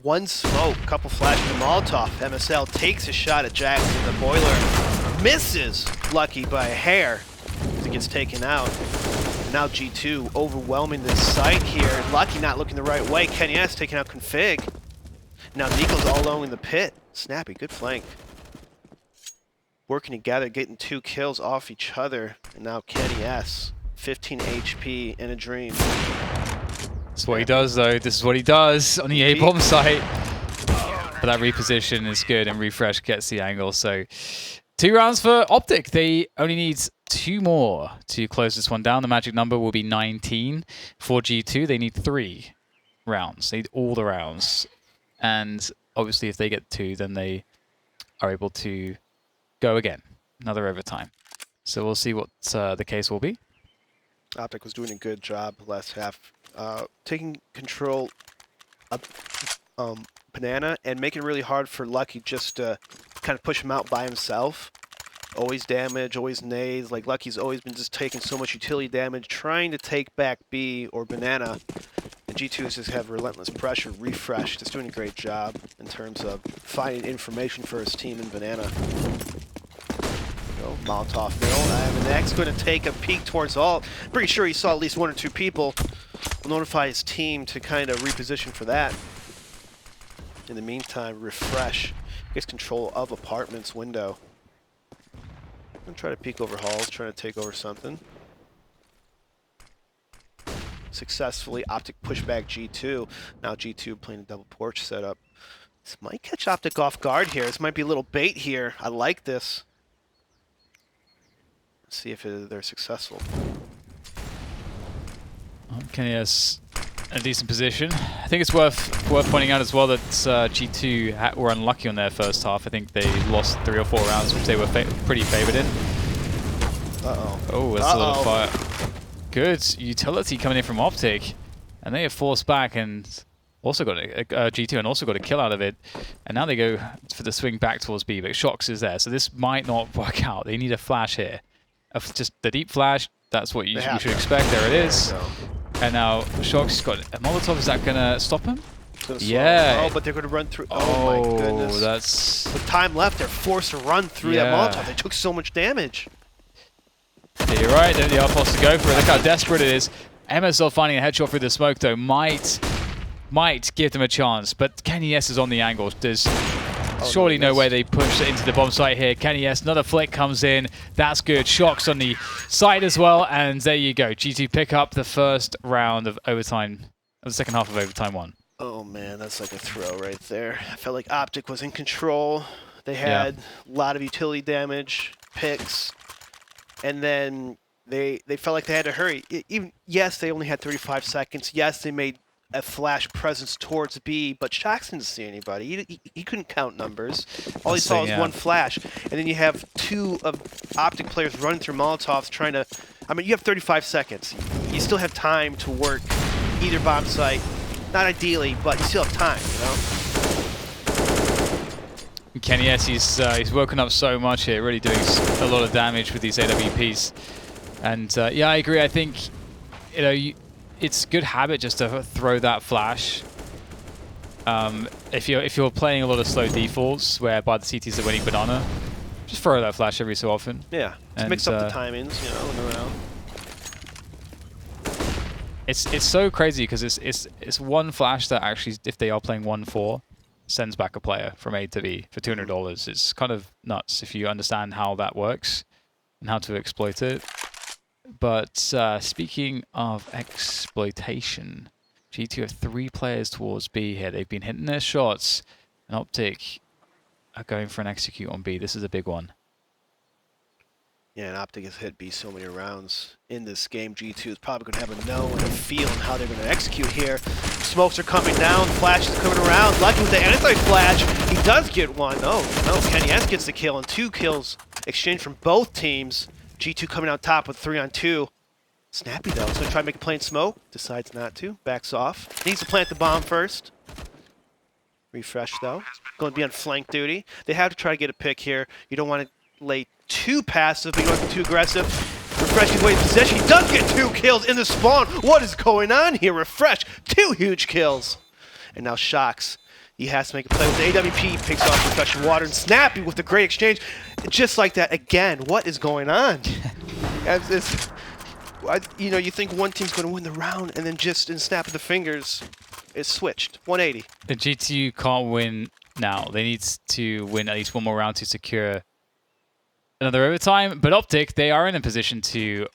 one smoke, couple flashes of Molotov. MSL takes a shot at Jackson, the boiler. Misses Lucky by a hair as it gets taken out. And now G2 overwhelming this site here. Lucky not looking the right way. Kenny S taking out Config. Now Nico's all alone in the pit. Snappy, good flank. Working together, getting 2 kills off each other. And now Kenny S, 15 HP in a dream. That's what he does, though. This is what he does on the A-bomb site. But that reposition is good, and Refresh gets the angle. So 2 rounds for OpTic. They only need 2 more to close this one down. The magic number will be 19 for G2. They need 3 rounds. They need all the rounds. And obviously, if they get 2, then they are able to go again. Another overtime. So we'll see what the case will be. OpTic was doing a good job last half, taking control of Banana and making it really hard for Lucky just to kind of push him out by himself. Always damage, always nades. Like Lucky's always been just taking so much utility damage, trying to take back B or Banana. And G2 just have relentless pressure. Refresh, just doing a great job in terms of finding information for his team in Banana. Molotov middle. And the next going to take a peek towards alt. Pretty sure he saw at least 1 or 2 people. Will notify his team to kind of reposition for that. In the meantime, Refresh gets control of apartments window. I'm try to peek over halls, trying to take over something. Successfully, OpTic push back G2. Now G2 playing a double porch setup. This might catch OpTic off guard here. This might be a little bait here. I like this. See if they're successful. Kenny has a decent position. I think it's worth pointing out as well that G2 were unlucky on their first half. I think they lost 3 or 4 rounds, which they were pretty favored in. Uh-oh. Oh, that's a lot of fire. Good utility coming in from OpTic, and they have forced back and also got a G2 and also got a kill out of it. And now they go for the swing back towards B, but Shox is there, so this might not work out. They need a flash here. of just the deep flash. That's what you They have should to. expect. There it There is. you go. And now Shock's got a Molotov. Is that gonna stop him? It's gonna slow Yeah. them. Oh, but they're going to run through. Oh, my goodness. That's. With time left, they're forced to run through that Yeah. Molotov. They took so much damage. Yeah, you're right. They are forced to go for it. Look how desperate it is. MSL finding a headshot through the smoke though might give them a chance. But Kenny S is on the angle. There's surely no way they push it into the bomb site here. Kenny S, another flick comes in. That's good. Shocks on the side as well. And there you go. G2 pick up the first round of overtime, the second half of overtime 1. Oh, man, that's like a throw right there. I felt like OpTic was in control. They had a lot of utility damage, picks, and then they felt like they had to hurry. Yes, they only had 35 seconds. Yes, they made a flash presence towards B, but Shox didn't see anybody. He couldn't count numbers. All he saw was one flash. And then you have 2 of OpTic players running through Molotovs trying to... I mean, you have 35 seconds. You still have time to work either bomb site. Not ideally, but you still have time, you know? Kenny S, he's woken up so much here, really doing a lot of damage with these AWPs. And yeah, I agree. I think, you know, it's good habit just to throw that flash. If you're playing a lot of slow defaults, whereby the CTs are winning banana, just throw that flash every so often. Yeah, to mix up the timings, you know, and around. It's so crazy because it's one flash that actually, if they are playing 1-4, sends back a player from A to B for $200. It's kind of nuts if you understand how that works and how to exploit it. But speaking of exploitation, G2 have 3 players towards B here. They've been hitting their shots, and OpTic are going for an execute on B. This is a big one. Yeah, and OpTic has hit B so many rounds in this game. G2 is probably going to have a know and a feel on how they're going to execute here. Smokes are coming down, flashes coming around. Lucky with the anti-flash, he does get one. Oh, no, Kenny S gets the kill, and 2 kills exchanged from both teams. G2 coming out top with 3-on-2. Snappy, though, is going to try to make a play in smoke. Decides not to. Backs off. Needs to plant the bomb first. Refresh, though. Going to be on flank duty. They have to try to get a pick here. You don't want to lay too passive, but you don't want to be too aggressive. Refresh his way to possession. He does get 2 kills in the spawn. What is going on here? Refresh. 2 huge kills. And now Shox. He has to make a play with the AWP. Picks off Refreshing Water. And Snappy with the great exchange. Just like that. Again, what is going on? You know, you think one team's going to win the round, and then just in snap of the fingers, it's switched. 180. The G2 can't win now. They need to win at least one more round to secure another overtime. But OpTic, they are in a position to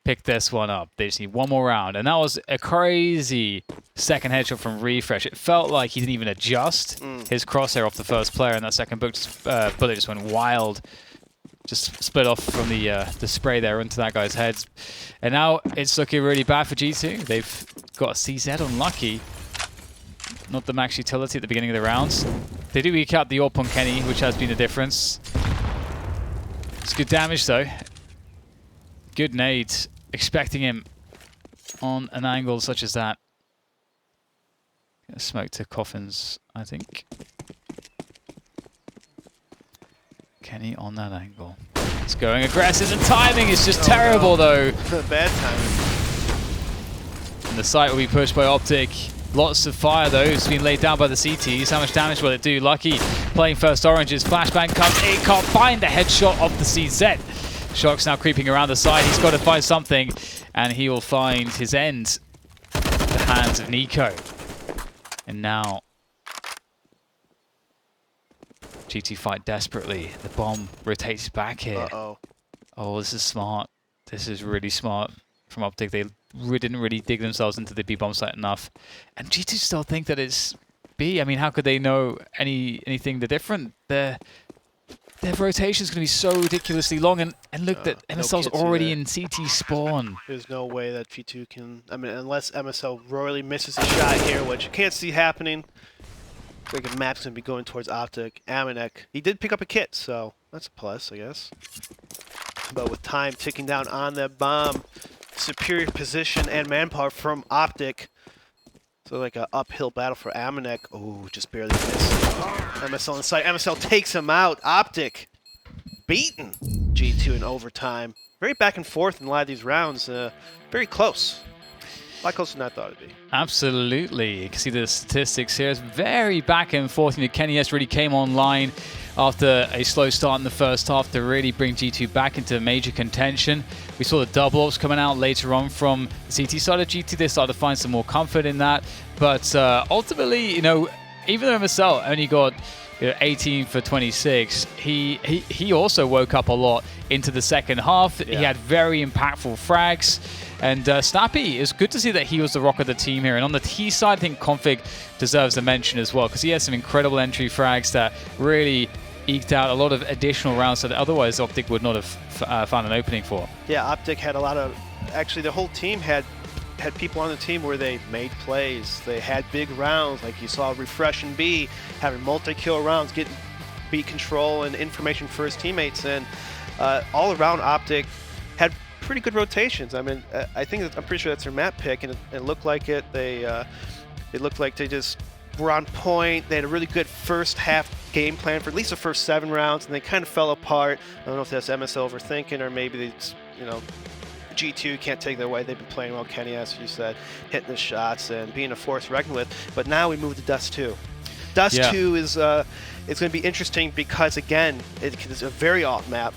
pick this one up. They just need one more round. And that was a crazy second headshot from Refresh. It felt like he didn't even adjust his crosshair off the first player, and that second bullet just went wild. Just split off from the spray there into that guy's head. And now it's looking really bad for G2. They've got a CZ on Lucky. Not the max utility at the beginning of the rounds. They do eke out the AWP on Kenny, which has been the difference. It's good damage though. Good nade. Expecting him on an angle such as that. Gonna smoke to Coffins, I think. Kenny on that angle. It's going aggressive. The timing is just terrible though. Bad timing. And the site will be pushed by OpTic. Lots of fire though. It's been laid down by the CTs. How much damage will it do? Lucky playing first oranges. Flashbang comes. It can't find the headshot of the CZ. Shock's now creeping around the side. He's got to find something, and he will find his end at the hands of Nico. And now G2 fight desperately. The bomb rotates back here. Uh-oh. Oh, this is smart. This is really smart from OpTic. They didn't really dig themselves into the B bomb site enough. And G2 still think that it's B. I mean, how could they know anything different? Their rotation is going to be so ridiculously long. And look, that MSL's already in CT spawn. There's no way that G2 can... I mean, unless MSL royally misses a shot here, which you can't see happening. I think the map's going to be going towards OpTic. Amanek, he did pick up a kit, so that's a plus, I guess. But with time ticking down on that bomb, superior position and manpower from OpTic. So like an uphill battle for Amanek. Oh, just barely missed. MSL in sight. MSL takes him out. OpTic beaten. G2 in overtime. Very back and forth in a lot of these rounds. Very close. A lot closer than I thought it'd be. Absolutely. You can see the statistics here. It's very back and forth. You know, Kenny S really came online after a slow start in the first half to really bring G2 back into major contention. We saw the double ops coming out later on from the CT side of G2. They started to find some more comfort in that. But ultimately, you know, even though MSL only got 18 for 26, he also woke up a lot into the second half. Yeah. He had very impactful frags. And Snappy, it's good to see that he was the rock of the team here. And on the T side, I think Config deserves a mention as well, because he had some incredible entry frags that really eked out a lot of additional rounds that otherwise OpTic would not have found an opening for. Yeah, OpTic had a lot of, actually the whole team had people on the team where they made plays. They had big rounds, like you saw Refresh and B having multi-kill rounds, getting beat control and information for his teammates. And all around OpTic had pretty good rotations. I mean, I'm pretty sure that's their map pick, and it looked like it. It looked like they just were on point. They had a really good first half game plan for at least the first 7 rounds, and they kind of fell apart. I don't know if that's MSL overthinking, or maybe they just, G2 can't take that away. They've been playing well. Kenny, as you said, hitting the shots and being a force reckoned with. But now we move to Dust 2. Dust 2 is it's going to be interesting because, again, it's a very off map.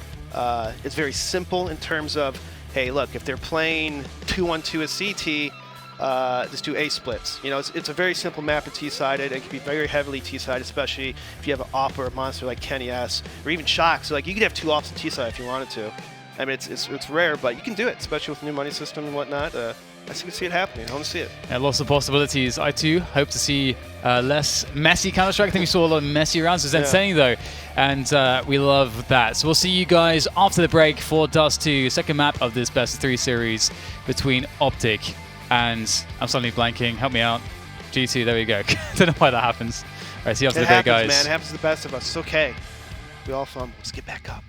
It's very simple in terms of, hey, look, if they're playing 2-1-2 as CT, just do A splits. It's a very simple map at T-sided. It can be very heavily T-sided, especially if you have an op or a monster like Kenny S, or even Shock. So like you could have 2 ops in T-side if you wanted to. I mean, it's rare, but you can do it, especially with the new money system and whatnot. I can see it happening. I want to see it. Yeah, lots of possibilities. I too hope to see less messy Counter-Strike. I think we saw a lot of messy rounds. It's entertaining though, and we love that. So we'll see you guys after the break for Dust 2, second map of this best of 3 series between OpTic and, I'm suddenly blanking, help me out, G2, there we go. Don't know why that happens. All right, see you after the break, guys. Man, it happens to the best of us. It's okay. We all fumble. Let's get back up.